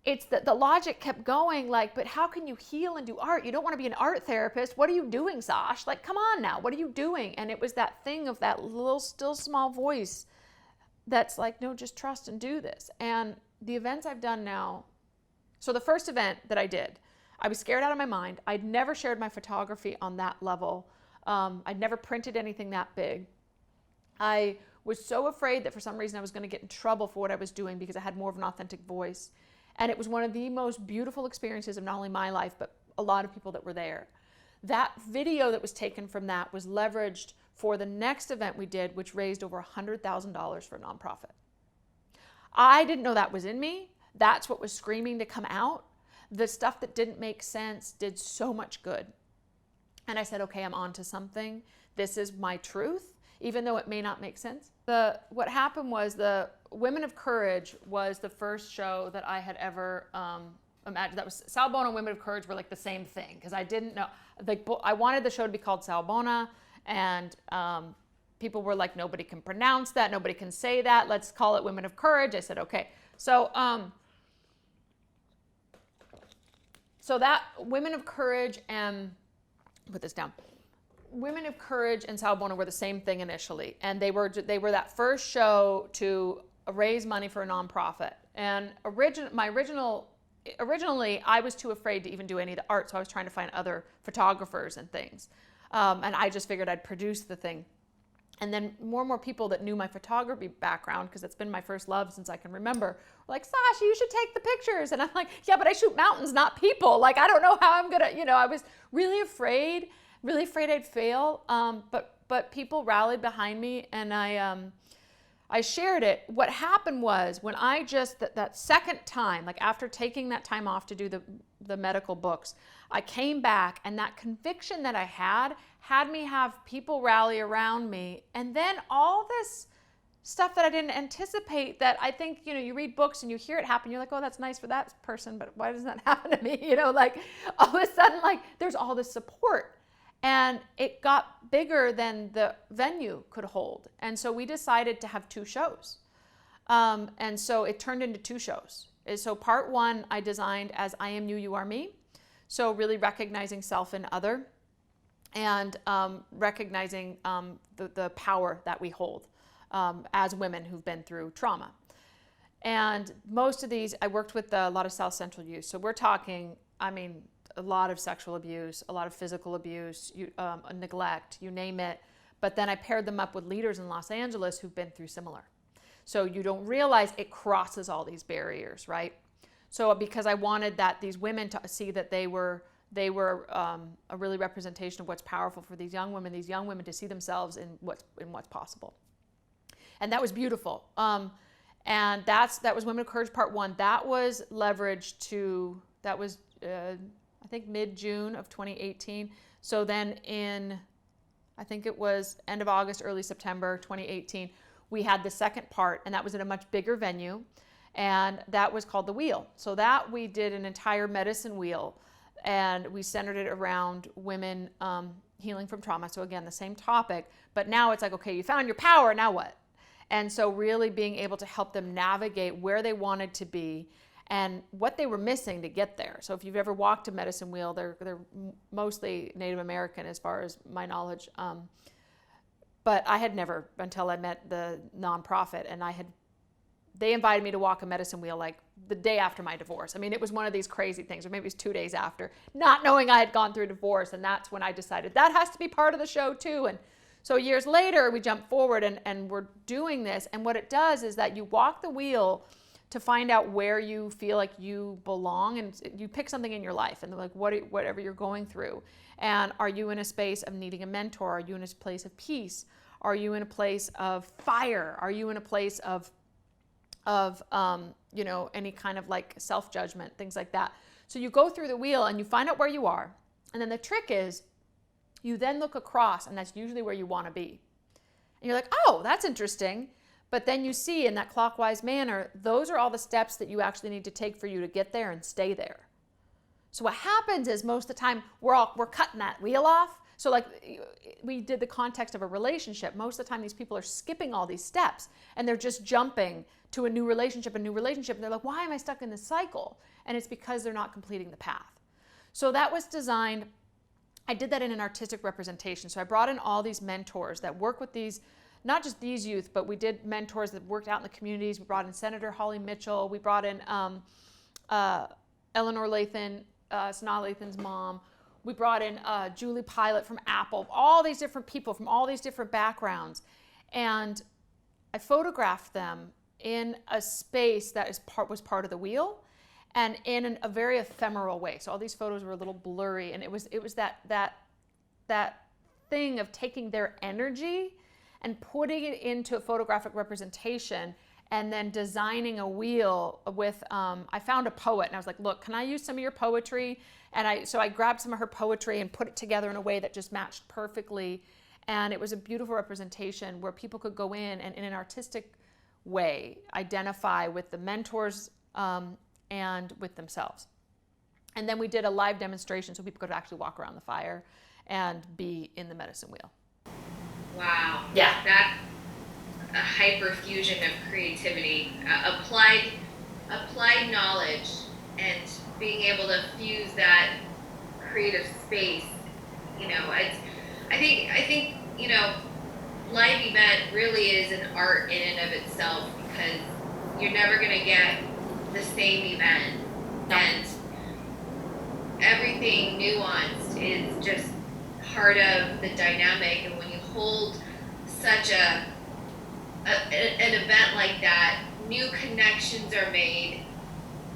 it's that the logic kept going, like, but how can you heal and do art? You don't want to be an art therapist. What are you doing, Sash? Like, come on now, what are you doing? And it was that thing of that little still small voice that's like, no, just trust and do this. And the events I've done now, so the first event that I did, I was scared out of my mind. I'd never shared my photography on that level. I'd never printed anything that big. I was so afraid that for some reason I was going to get in trouble for what I was doing because I had more of an authentic voice. And it was one of the most beautiful experiences of not only my life, but a lot of people that were there. That video that was taken from that was leveraged for the next event we did, which raised over $100,000 for a nonprofit. I didn't know that was in me. That's what was screaming to come out. The stuff that didn't make sense did so much good. And I said, okay, I'm onto something. This is my truth, even though it may not make sense. What happened was the Women of Courage was the first show that I had ever imagined. That was Salbona and Women of Courage were like the same thing, because I didn't know. Like, I wanted the show to be called Salbona, and people were like, nobody can pronounce that, nobody can say that, let's call it Women of Courage. I said, okay. So, so that Women of Courage and, put this down. Women of Courage and Sawubona were the same thing initially, and they were that first show to raise money for a nonprofit. And originally I was too afraid to even do any of the art, so I was trying to find other photographers and things, and I just figured I'd produce the thing. And then more and more people that knew my photography background, because it's been my first love since I can remember, were like, Sasha, you should take the pictures. And I'm like, yeah, but I shoot mountains, not people. Like, I don't know how I'm gonna, I was really afraid I'd fail. But people rallied behind me, and I shared it. What happened was, when I just, that second time, like after taking that time off to do the medical books, I came back, and that conviction that I had me have people rally around me. And then all this stuff that I didn't anticipate, that I think, you read books and you hear it happen. You're like, oh, that's nice for that person, but why doesn't that happen to me? Like all of a sudden, like there's all this support. And it got bigger than the venue could hold. And so we decided to have 2 shows. And so it turned into 2 shows. So part 1, I designed as I am you, you are me. So really recognizing self and other, and recognizing the power that we hold as women who've been through trauma. And most of these, I worked with a lot of South Central youth. So we're talking, a lot of sexual abuse, a lot of physical abuse, neglect, you name it. But then I paired them up with leaders in Los Angeles who've been through similar. So you don't realize it crosses all these barriers, right? So because I wanted these women to see that they were a really representation of what's powerful for these young women to see themselves in what's possible. And that was beautiful. And that was Women of Courage Part 1. That was leveraged to, I think mid-June of 2018. So then I think it was end of August, early September 2018, we had the second part, and that was in a much bigger venue. And that was called The Wheel. So that we did an entire medicine wheel, and we centered it around women healing from trauma. So again, the same topic, but now it's like, okay, you found your power, now what? And so really being able to help them navigate where they wanted to be and what they were missing to get there. So if you've ever walked a medicine wheel, they're mostly Native American as far as my knowledge. But I had never, until I met the nonprofit, and they invited me to walk a medicine wheel like the day after my divorce. It was one of these crazy things, or maybe it was 2 days after, not knowing I had gone through divorce. And that's when I decided that has to be part of the show too. And so years later, we jump forward and we're doing this. And what it does is that you walk the wheel to find out where you feel like you belong, and you pick something in your life, and like whatever you're going through. And are you in a space of needing a mentor? Are you in a place of peace? Are you in a place of fire? Are you in a place of any kind of like self-judgment, things like that? So you go through the wheel and you find out where you are. And then the trick is you then look across, and that's usually where you want to be. And you're like, oh, that's interesting. But then you see in that clockwise manner, those are all the steps that you actually need to take for you to get there and stay there. So what happens is most of the time we're cutting that wheel off. So like we did the context of a relationship. Most of the time these people are skipping all these steps, and they're just jumping to a new relationship. And they're like, why am I stuck in this cycle? And it's because they're not completing the path. So that was designed. I did that in an artistic representation. So I brought in all these mentors that work with these, not just these youth, but we did mentors that worked out in the communities. We brought in Senator Holly Mitchell. We brought in Eleanor Lathan, Sanaa Lathan's mom. We brought in Julie Pilot from Apple, all these different people from all these different backgrounds. And I photographed them in a space that was part of the wheel, and in a very ephemeral way. So all these photos were a little blurry, and it was that thing of taking their energy and putting it into a photographic representation, and then designing a wheel with, I found a poet, and I was like, look, can I use some of your poetry? And so I grabbed some of her poetry and put it together in a way that just matched perfectly. And it was a beautiful representation where people could go in and in an artistic way identify with the mentors and with themselves. And then we did a live demonstration so people could actually walk around the fire and be in the medicine wheel. Wow. Yeah. That a hyperfusion of creativity applied applied knowledge and being able to fuse that creative space, I think, live event really is an art in and of itself, because you're never going to get the same event. No. And everything nuanced is just part of the dynamic. And when you hold such an event like that, new connections are made.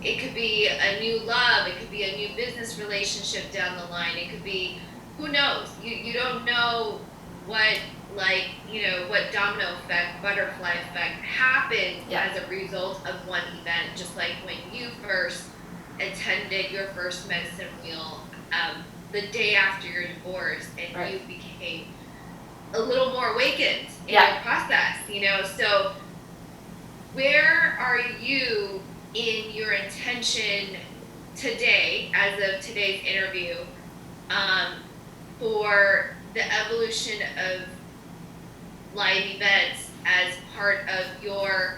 It could be a new love, it could be a new business relationship down the line, it could be, who knows, you don't know what, what domino effect, butterfly effect happens as a result of one event. Just like when you first attended your first medicine wheel, the day after your divorce, and you became a little more awakened in your process, so where are you in your intention today, as of today's interview, for the evolution of live events as part of your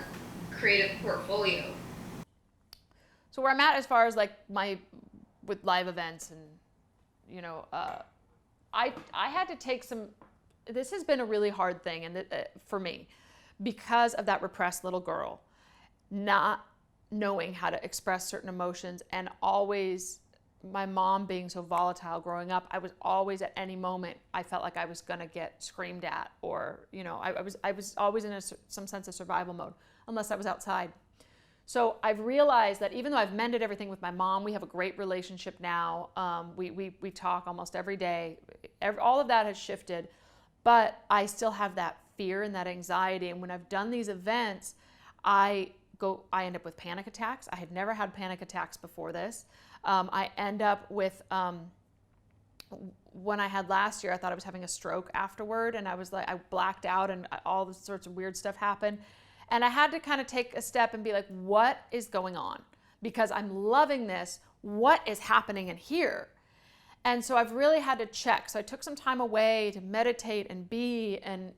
creative portfolio? So where I'm at as far as like with live events, and I had to take some. This has been a really hard thing, and for me, because of that repressed little girl, not knowing how to express certain emotions, and always my mom being so volatile growing up. I was always, at any moment, I felt like I was gonna get screamed at, or I was always in some sense of survival mode, unless I was outside. So I've realized that even though I've mended everything with my mom, we have a great relationship now. We talk almost every day. All of that has shifted, but I still have that fear and that anxiety. And when I've done these events, I end up with panic attacks. I had never had panic attacks before this. I end up with, when I had last year, I thought I was having a stroke afterward, and I blacked out, and all this sorts of weird stuff happened. And I had to kind of take a step and be like, what is going on? Because I'm loving this. What is happening in here? And so I've really had to check. So I took some time away to meditate and be, and,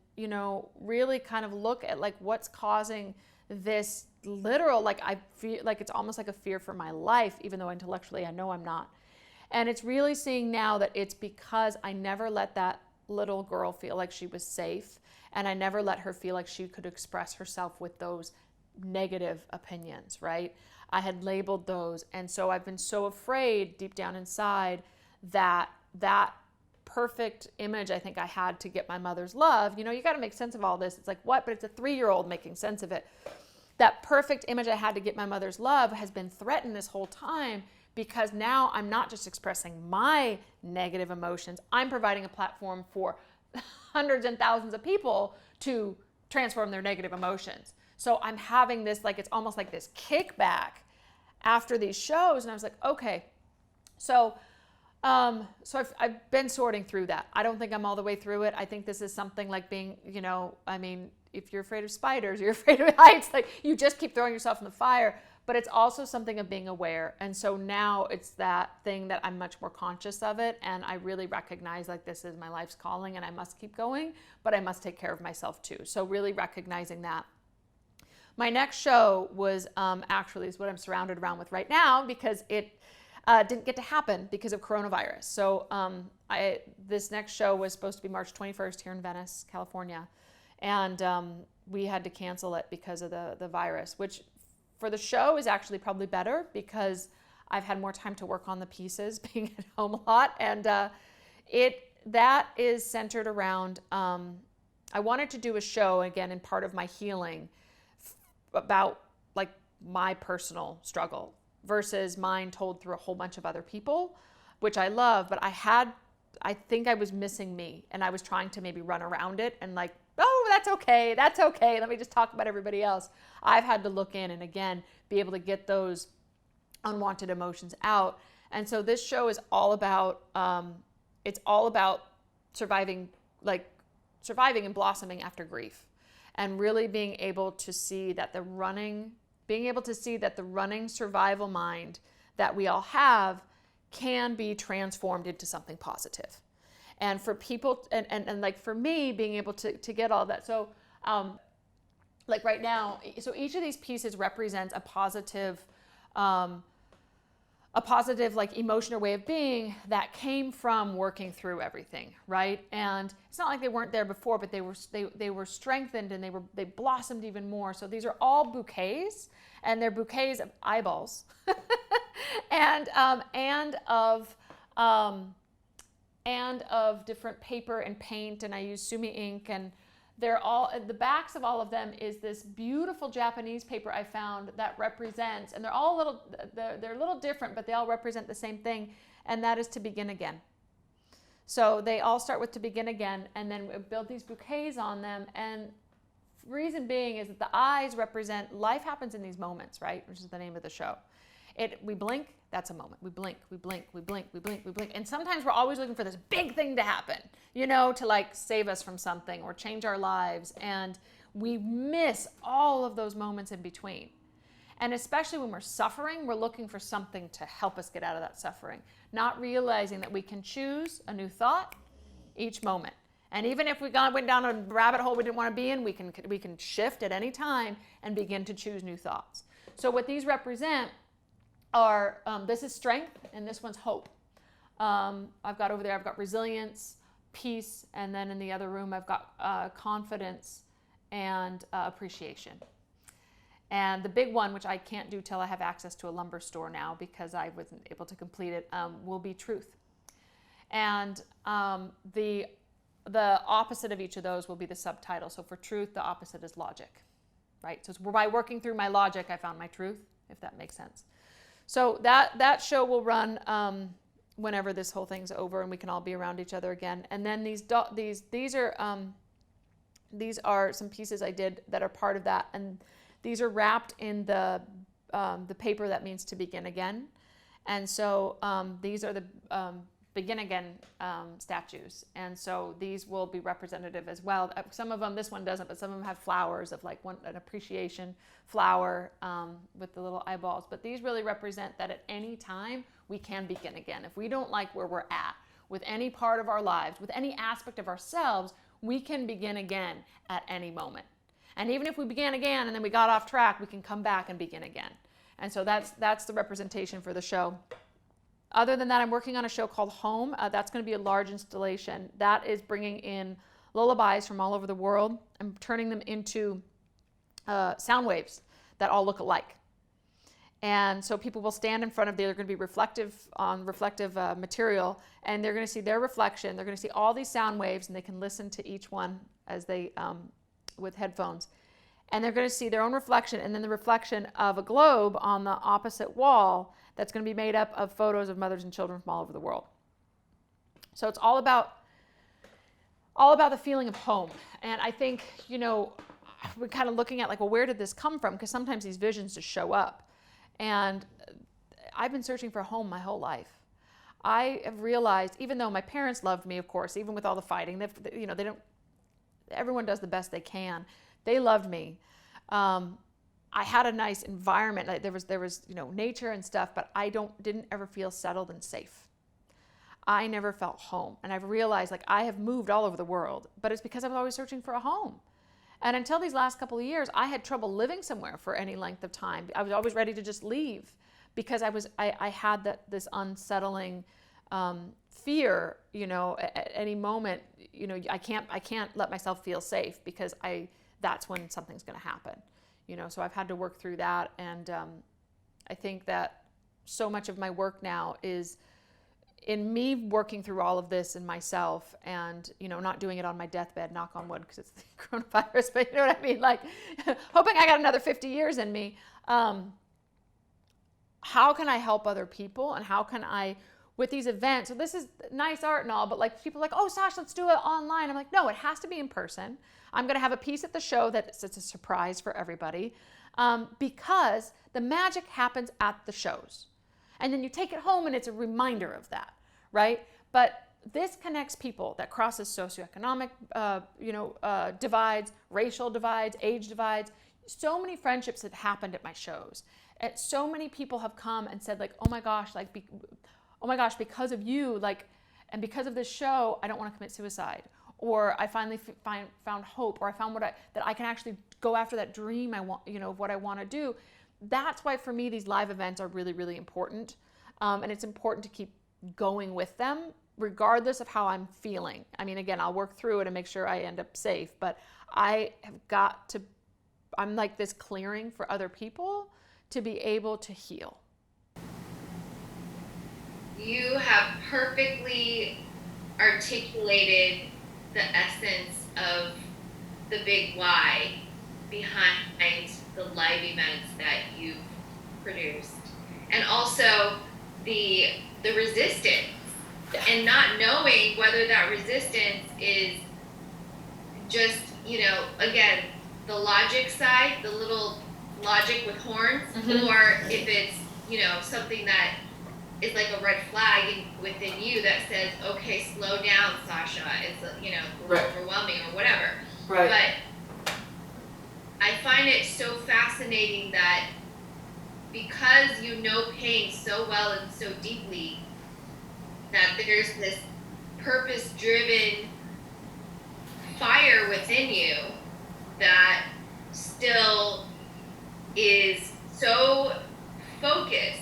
really kind of look at like what's causing this literal, like I feel like it's almost like a fear for my life, even though intellectually I know I'm not. And it's really seeing now that it's because I never let that little girl feel like she was safe, and I never let her feel like she could express herself with those negative opinions, right? I had labeled those, and so I've been so afraid deep down inside that perfect image I think I had to get my mother's love. You got to make sense of all this. It's like, what? But it's a 3-year-old making sense of it. That perfect image I had to get my mother's love has been threatened this whole time, because now I'm not just expressing my negative emotions. I'm providing a platform for hundreds and thousands of people to transform their negative emotions. So I'm having this, like, it's almost like this kickback after these shows. And I was like, okay. So I've been sorting through that. I don't think I'm all the way through it. I think this is something like being, if you're afraid of spiders, you're afraid of heights, like you just keep throwing yourself in the fire. But it's also something of being aware. And so now it's that thing that I'm much more conscious of it. And I really recognize like this is my life's calling, and I must keep going, but I must take care of myself too. So really recognizing that. My next show was actually is what I'm surrounded around with right now, because it didn't get to happen because of coronavirus. So this next show was supposed to be March 21st here in Venice, California. And we had to cancel it because of the virus, which for the show is actually probably better, because I've had more time to work on the pieces, being at home a lot. And that is centered around, I wanted to do a show, again, in part of my healing, about like my personal struggle versus mine told through a whole bunch of other people, which I love, but I think I was missing me, and I was trying to maybe run around it and like, oh, that's okay, let me just talk about everybody else. I've had to look in and again be able to get those unwanted emotions out. And so this show is all about surviving and blossoming after grief, and really being able to see that the running survival mind that we all have can be transformed into something positive. And for people, and like for me, being able to get all that. So like right now, so each of these pieces represents a positive like emotion or way of being that came from working through everything, right? And it's not like they weren't there before, but they were strengthened and they blossomed even more. So these are all bouquets, and they're bouquets of eyeballs and of different paper and paint, and I use sumi ink, and they're all, the backs of all of them is this beautiful Japanese paper I found that represents, and they're all they're a little different, but they all represent the same thing, and that is to begin again. So they all start with to begin again, and then we build these bouquets on them, and reason being is that the eyes represent life happens in these moments, right? Which is the name of the show. We blink, that's a moment. We blink, we blink, we blink, we blink, we blink. And sometimes we're always looking for this big thing to happen, to like save us from something or change our lives. And we miss all of those moments in between. And especially when we're suffering, we're looking for something to help us get out of that suffering, not realizing that we can choose a new thought each moment. And even if we went down a rabbit hole we didn't want to be in, we can shift at any time and begin to choose new thoughts. So what these represent are, this is strength, and this one's hope. I've got over there, I've got resilience, peace, and then in the other room, I've got confidence and appreciation. And the big one, which I can't do till I have access to a lumber store now because I wasn't able to complete it, will be truth. And the opposite of each of those will be the subtitle. So for truth, the opposite is logic, right? So it's by working through my logic, I found my truth, if that makes sense. So that show will run whenever this whole thing's over and we can all be around each other again. And then these are some pieces I did that are part of that, and these are wrapped in the paper that means to begin again. And so these are the begin again statues, and so these will be representative as well. Some of them, this one doesn't, but some of them have flowers of like an appreciation flower with the little eyeballs. But these really represent that at any time we can begin again. If we don't like where we're at with any part of our lives, with any aspect of ourselves, we can begin again at any moment. And even if we began again and then we got off track, we can come back and begin again. And so that's the representation for the show. Other than that, I'm working on a show called Home. That's going to be a large installation. That is bringing in lullabies from all over the world and turning them into sound waves that all look alike. And so people will stand in front of, they're going to be reflective material, and they're going to see their reflection. They're going to see all these sound waves, and they can listen to each one as they with headphones. And they're going to see their own reflection, and then the reflection of a globe on the opposite wall that's going to be made up of photos of mothers and children from all over the world. So it's all about the feeling of home. And I think, we're kind of looking at like, well, where did this come from? Because sometimes these visions just show up. And I've been searching for a home my whole life. I have realized, even though my parents loved me, of course, even with all the fighting, they don't, everyone does the best they can. They loved me. I had a nice environment. Like there was nature and stuff, but I didn't ever feel settled and safe. I never felt home. And I've realized like I have moved all over the world, but it's because I was always searching for a home. And until these last couple of years, I had trouble living somewhere for any length of time. I was always ready to just leave because I had this unsettling fear, at any moment, I can't let myself feel safe because that's when something's going to happen, so I've had to work through that. And I think that so much of my work now is in me working through all of this in myself and, not doing it on my deathbed, knock on wood, because it's the coronavirus, but you know what I mean? Like hoping I got another 50 years in me. How can I help other people? And how can I, with these events, so this is nice art and all, but like people are like, oh, Sasha, let's do it online. I'm like, no, it has to be in person. I'm going to have a piece at the show that's a surprise for everybody because the magic happens at the shows. And then you take it home and it's a reminder of that, right? But this connects people that crosses socioeconomic, divides, racial divides, age divides. So many friendships have happened at my shows. And so many people have come and said like, oh my gosh, because of you, like, and because of this show, I don't want to commit suicide. or I finally found hope, or I found that I can actually go after that dream I want, of what I want to do. That's why for me these live events are really, really important. And it's important to keep going with them regardless of how I'm feeling. I mean, again, I'll work through it and make sure I end up safe, but I'm like this clearing for other people to be able to heal. You have perfectly articulated the essence of the big why behind the live events that you've produced, and also the resistance, and not knowing whether that resistance is just, again, the logic side, the little logic with horns, or if it's, something that is like a red flag within you that says, okay, slow down, Sasha. It's, a little overwhelming or whatever. Right. But I find it so fascinating that because you know pain so well and so deeply, that there's this purpose-driven fire within you that still is so focused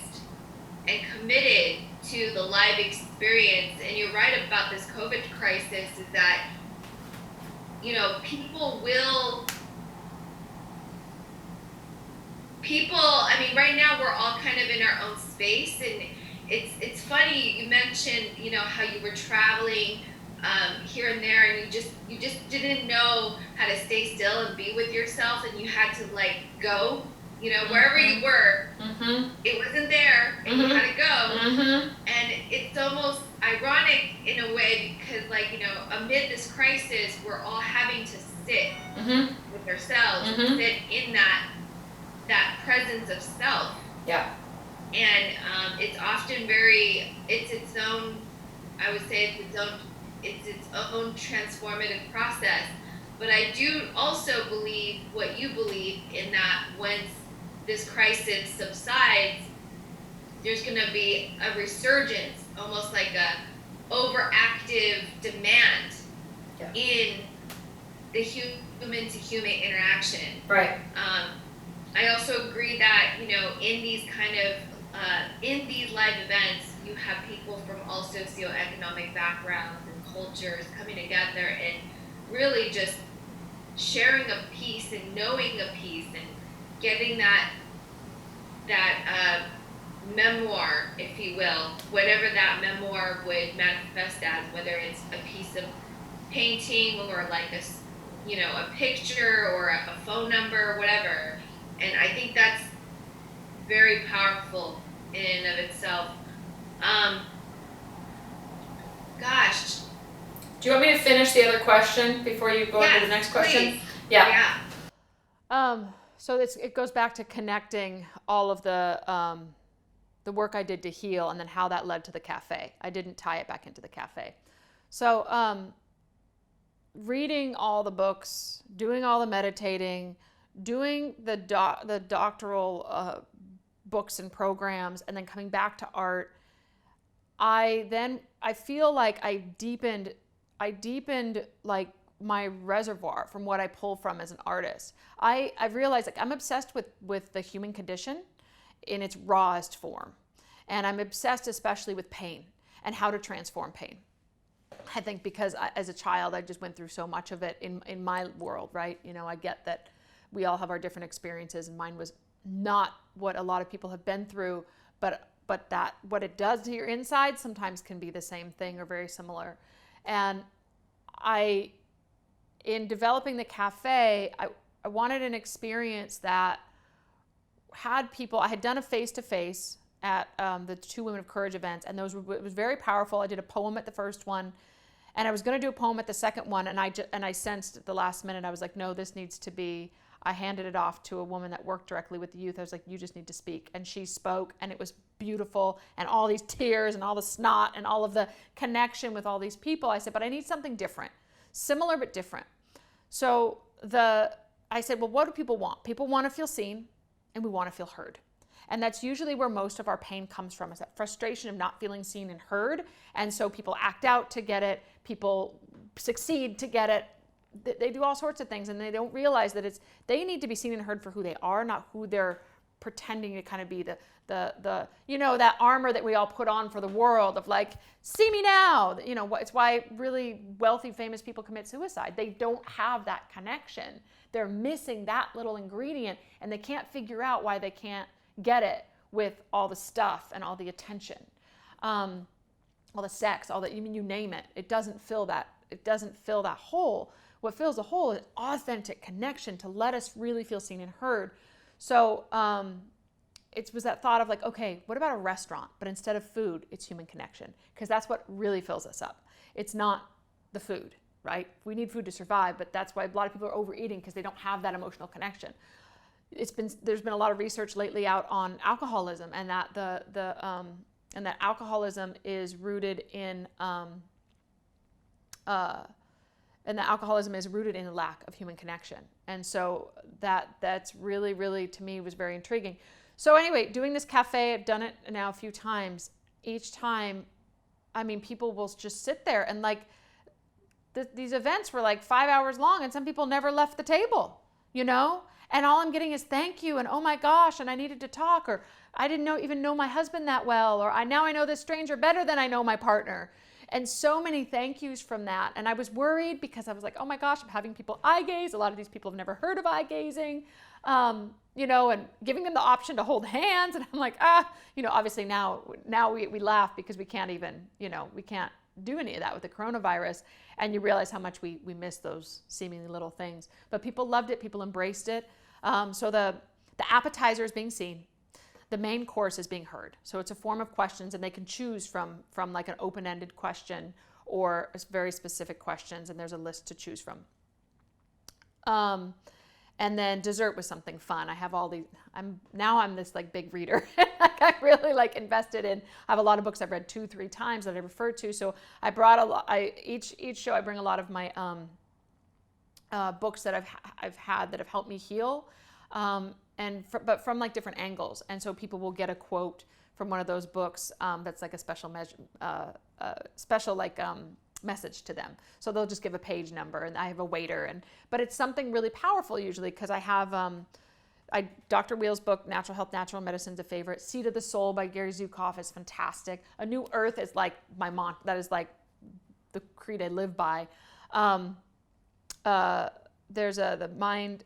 and committed to the live experience. And you're right about this COVID crisis, is that, I mean, right now we're all kind of in our own space, and it's funny, you mentioned, how you were traveling here and there, and you just didn't know how to stay still and be with yourself, and you had to go, wherever you were, it wasn't there, and you had to go. And it's almost ironic in a way, because amid this crisis, we're all having to sit with ourselves, sit in that presence of self. Yeah. And it's often it's its own transformative process. But I do also believe what you believe, in that once this crisis subsides, there's going to be a resurgence, almost like a overactive demand in the human to human interaction. Right. I also agree that, in these in these live events, you have people from all socioeconomic backgrounds and cultures coming together and really just sharing a piece and knowing a piece and getting that memoir, if you will, whatever that memoir would manifest as, whether it's a piece of painting or like a picture or a phone number, whatever. And I think that's very powerful in and of itself. Gosh. Do you want me to finish the other question before you go on to the next question? Please. Yeah. So it goes back to connecting all of the work I did to heal, and then how that led to the cafe. I didn't tie it back into the cafe. So reading all the books, doing all the meditating, doing the doctoral books and programs, and then coming back to art, I feel like I deepened like my reservoir from what I pull from as an artist. I realized I'm obsessed with the human condition in its rawest form. And I'm obsessed especially with pain and how to transform pain. I think because as a child, I just went through so much of it in my world, right? I get that we all have our different experiences, and mine was not what a lot of people have been through, but that what it does to your inside sometimes can be the same thing or very similar. And in developing the cafe, I wanted an experience that had people. I had done a face-to-face at the Two Women of Courage events, and it was very powerful. I did a poem at the first one, and I was going to do a poem at the second one, and I sensed at the last minute, I was like, no, this needs to be. I handed it off to a woman that worked directly with the youth. I was like, you just need to speak. And she spoke, and it was beautiful, and all these tears and all the snot and all of the connection with all these people. I said, but I need something different, similar but different. So I said, well, what do people want? People want to feel seen, and we want to feel heard. And that's usually where most of our pain comes from, is that frustration of not feeling seen and heard. And so people act out to get it. People succeed to get it. They do all sorts of things, and they don't realize that they need to be seen and heard for who they are, not who they're pretending to kind of be, the that armor that we all put on for the world of like, see me now. It's why really wealthy, famous people commit suicide. They don't have that connection. They're missing that little ingredient, and they can't figure out why they can't get it with all the stuff and all the attention, all the sex, all that. You name it. It doesn't fill that. It doesn't fill that hole. What fills the hole is authentic connection to let us really feel seen and heard. So it was that thought of like, okay, what about a restaurant? But instead of food, it's human connection, because that's what really fills us up. It's not the food, right? We need food to survive, but that's why a lot of people are overeating, because they don't have that emotional connection. There's been a lot of research lately out on alcoholism, and that that alcoholism is rooted in a lack of human connection. And so that's really, really, to me, was very intriguing. So anyway, doing this cafe, I've done it now a few times. Each time, people will just sit there, and like these events were like 5 hours long, and some people never left the table, and all I'm getting is thank you, and oh my gosh, and I needed to talk, or I didn't even know my husband that well, or I know this stranger better than I know my partner. And so many thank yous from that. And I was worried, because I was like, oh my gosh, I'm having people eye gaze. A lot of these people have never heard of eye gazing, and giving them the option to hold hands. And I'm like, obviously now we laugh, because we can't even, we can't do any of that with the coronavirus. And you realize how much we miss those seemingly little things. But people loved it. People embraced it. So the appetizer is being seen. The main course is being heard. So it's a form of questions, and they can choose from like an open-ended question or very specific questions, and there's a list to choose from. And then dessert was something fun. I have all these, I'm this like big reader. I really like invested in, I have a lot of books I've read 2-3 times that I refer to. So I brought a lot, each show I bring a lot of my books that I've had that have helped me heal. But from like different angles. And so people will get a quote from one of those books that's like a special message to them. So they'll just give a page number, and I have a waiter, but it's something really powerful usually, because I have Dr. Wheel's book, Natural Health, Natural Medicine, is a favorite. Seed of the Soul by Gary Zukav is fantastic. A New Earth is like that is like the creed I live by. There's the mind.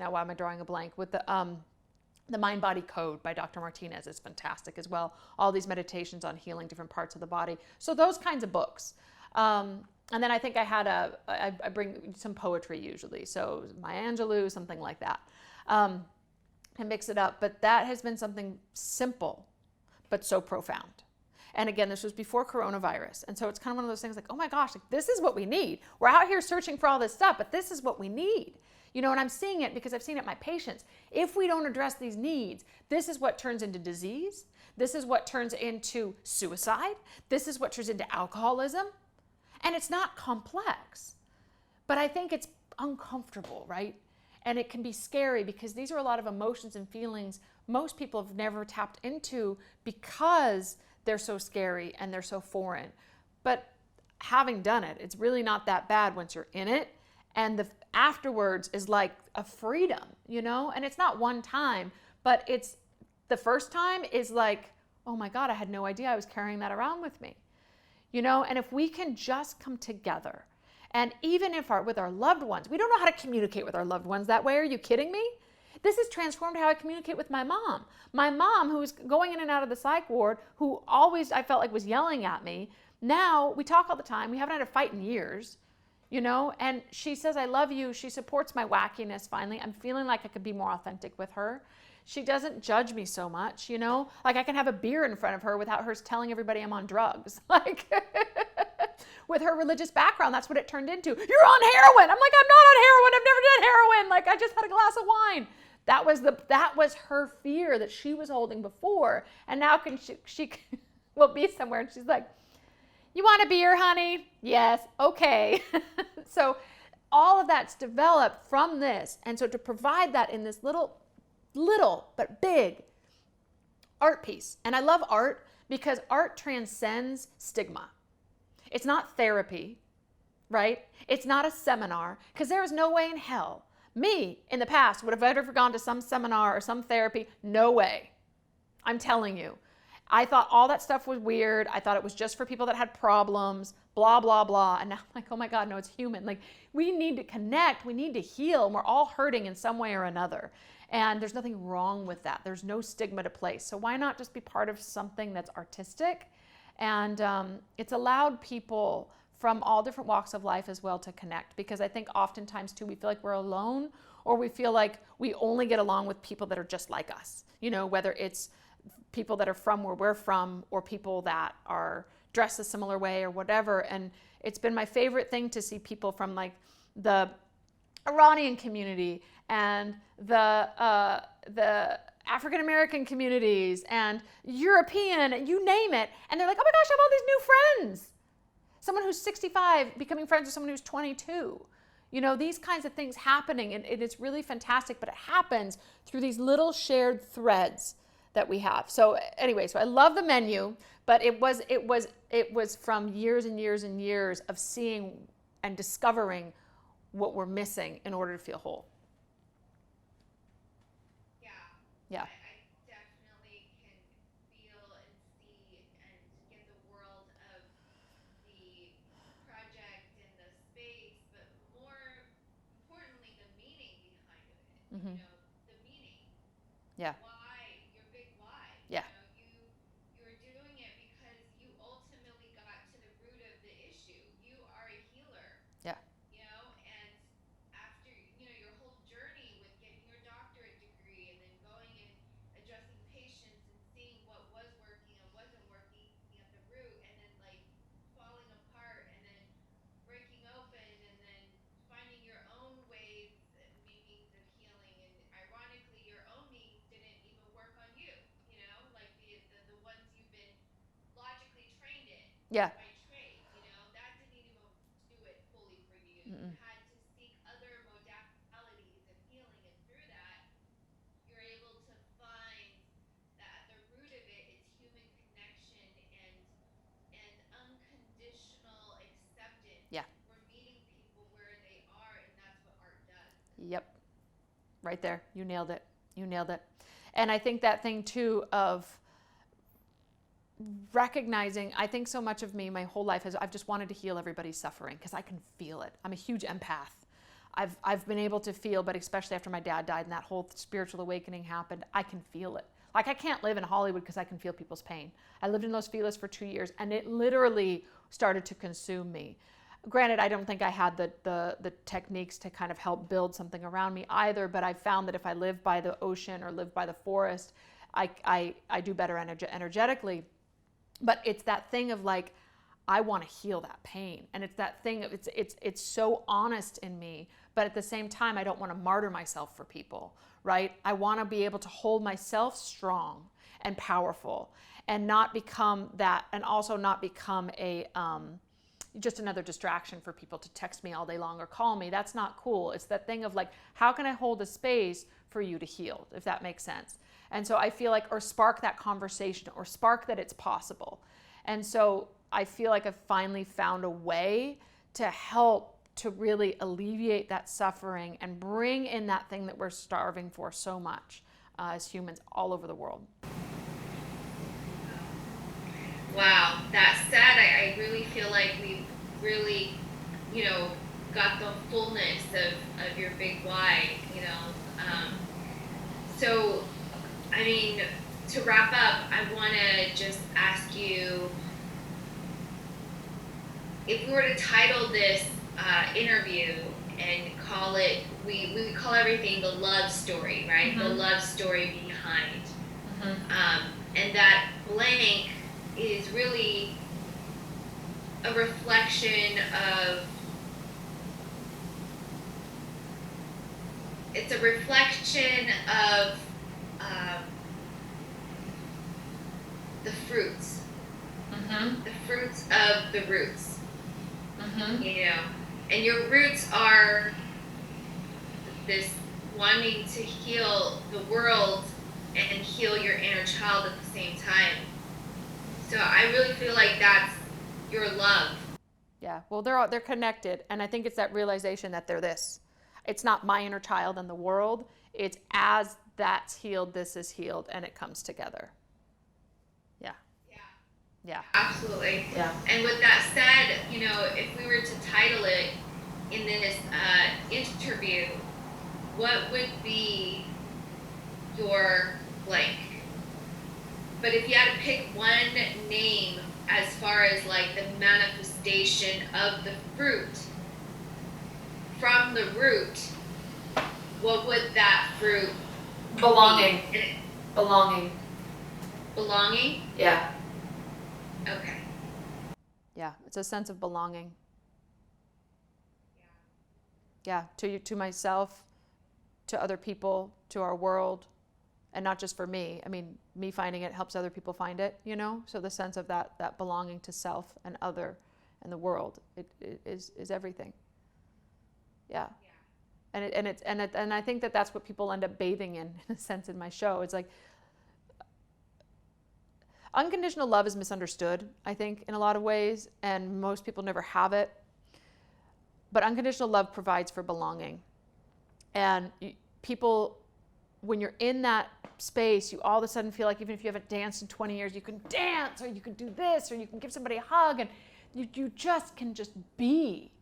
Now, why am I drawing a blank? With the Mind Body Code by Dr. Martinez is fantastic as well. All these meditations on healing different parts of the body. So those kinds of books. And then I think I bring some poetry usually. So Maya Angelou, something like that. And mix it up. But that has been something simple, but so profound. And again, this was before coronavirus. And so it's kind of one of those things like, oh my gosh, like, this is what we need. We're out here searching for all this stuff, but this is what we need. And I'm seeing it because I've seen it in my patients. If we don't address these needs, this is what turns into disease. This is what turns into suicide. This is what turns into alcoholism. And it's not complex, but I think it's uncomfortable, right? And it can be scary, because these are a lot of emotions and feelings most people have never tapped into, because they're so scary and they're so foreign. But having done it, it's really not that bad once you're in it. And the afterwards is like a freedom, and it's not one time, but it's the first time is like, oh my God, I had no idea I was carrying that around with me, and if we can just come together, and even if with our loved ones, we don't know how to communicate with our loved ones that way. Are you kidding me? This has transformed how I communicate with my mom. My mom, who was going in and out of the psych ward, who always I felt like was yelling at me. Now we talk all the time. We haven't had a fight in years. And she says, I love you. She supports my wackiness finally. I'm feeling like I could be more authentic with her. She doesn't judge me so much, Like I can have a beer in front of her without her telling everybody I'm on drugs. Like with her religious background, that's what it turned into. You're on heroin. I'm like, I'm not on heroin. I've never done heroin. Like I just had a glass of wine. That was her fear that she was holding before. And now she will be somewhere and she's like, you want a beer, honey? Yes. Okay. So all of that's developed from this. And so to provide that in this little but big art piece. And I love art because art transcends stigma. It's not therapy. right? It's not a seminar, because there is no way in hell me in the past would have ever gone to some seminar or some therapy. No way. I'm telling you. I thought all that stuff was weird. I thought it was just for people that had problems, blah, blah, blah. And now I'm like, oh my God, no, it's human. Like, we need to connect. We need to heal. And we're all hurting in some way or another. And there's nothing wrong with that. There's no stigma to place. So why not just be part of something that's artistic? And it's allowed people from all different walks of life as well to connect, because I think oftentimes too we feel like we're alone, or we feel like we only get along with people that are just like us, you know, whether it's people that are from where we're from or people that are dressed a similar way or whatever. And it's been my favorite thing to see people from like the Iranian community and the African American communities and European, and you name it, and they're like, oh my gosh, I have all these new friends. Someone who's 65 becoming friends with someone who's 22. You know, these kinds of things happening, and it is really fantastic, but it happens through these little shared threads that we have. So anyway, so I love the menu, but it was from years and years and years of seeing and discovering what we're missing in order to feel whole. Yeah. I definitely can feel and see and get the world of the project and the space, but more importantly, the meaning behind it. Mm-hmm. You know, the meaning. Yeah. Why, your big why. Yeah. You know, you're doing it because you ultimately got to the root of the issue. You are a healer. Yeah. You know, and after, you know, your whole journey with getting your doctorate degree and then going and addressing patients and seeing what was working and wasn't working at the root, and then like falling apart and then breaking open and then finding your own ways and meanings of healing. And ironically, your own meanings didn't even work on you, you know, like the ones you've been logically trained in. Yeah. By trade, you know, that didn't even do it fully for you. Mm-mm. You had to seek other modalities of healing, and through that, you're able to find that at the root of it, it's human connection and unconditional acceptance. Yeah. We're meeting people where they are, and that's what art does. Yep. Right there. You nailed it. You nailed it. And I think that thing too of recognizing, I think so much of me, my whole life, I've just wanted to heal everybody's suffering because I can feel it. I'm a huge empath. I've been able to feel, but especially after my dad died and that whole spiritual awakening happened, I can feel it. Like, I can't live in Hollywood because I can feel people's pain. I lived in Los Feliz for 2 years, and it literally started to consume me. Granted, I don't think I had the techniques to kind of help build something around me either, but I found that if I live by the ocean or live by the forest, I do better energetically. But it's that thing of like, I want to heal that pain. And it's that thing of it's so honest in me, but at the same time, I don't want to martyr myself for people, right? I want to be able to hold myself strong and powerful and not become that, and also not become a just another distraction for people to text me all day long or call me. That's not cool. It's that thing of like, how can I hold a space for you to heal, if that makes sense? And so I feel like, or spark that conversation, or spark that it's possible. And so I feel like I've finally found a way to help to really alleviate that suffering and bring in that thing that we're starving for so much as humans all over the world. Wow, that said, I really feel like we've really, you know, got the fullness of your big why, you know. So, I mean, to wrap up, I want to just ask you, if we were to title this interview and call it, we call everything the love story, right? Mm-hmm. The love story behind. Mm-hmm. And that blank is really a reflection of, it's a reflection of the fruits, mm-hmm. the fruits of the roots, mm-hmm. you know, and your roots are this wanting to heal the world and heal your inner child at the same time. So I really feel like that's your love. Yeah. Well, they're connected, and I think it's that realization that they're this. It's not my inner child and the world. It's as that's healed, this is healed, and it comes together. Yeah. Yeah. Absolutely. Yeah. And with that said, if we were to title it in this interview, what would be your blank? But if you had to pick one name as far as like the manifestation of the fruit from the root, what would that fruit Belonging. be? Belonging. Belonging? Yeah. Okay. Yeah. It's a sense of belonging. Yeah. To myself, to other people, to our world, and not just for me. I mean, me finding it helps other people find it, So the sense of that belonging to self and other and the world, it is everything. Yeah. And I think that's what people end up bathing in a sense, in my show. It's like unconditional love is misunderstood, I think, in a lot of ways, and most people never have it. But unconditional love provides for belonging. And people, when you're in that space, you all of a sudden feel like even if you haven't danced in 20 years, you can dance, or you can do this, or you can give somebody a hug, and you just can just be.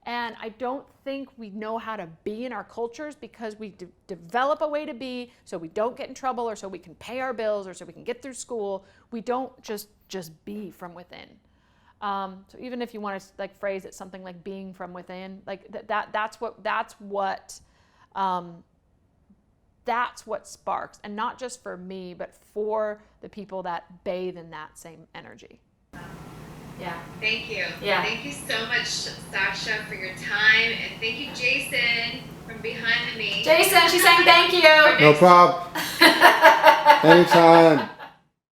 And I don't think we know how to be in our cultures because we develop a way to be so we don't get in trouble, or so we can pay our bills, or so we can get through school. We don't just be from within. So even if you want to like phrase it something like being from within, like that's what sparks, and not just for me, but for the people that bathe in that same energy. Yeah. Thank you. Yeah. Thank you so much, Sasha, for your time, and thank you, Jason, from behind me. Jason, she's saying thank you. No problem. Anytime.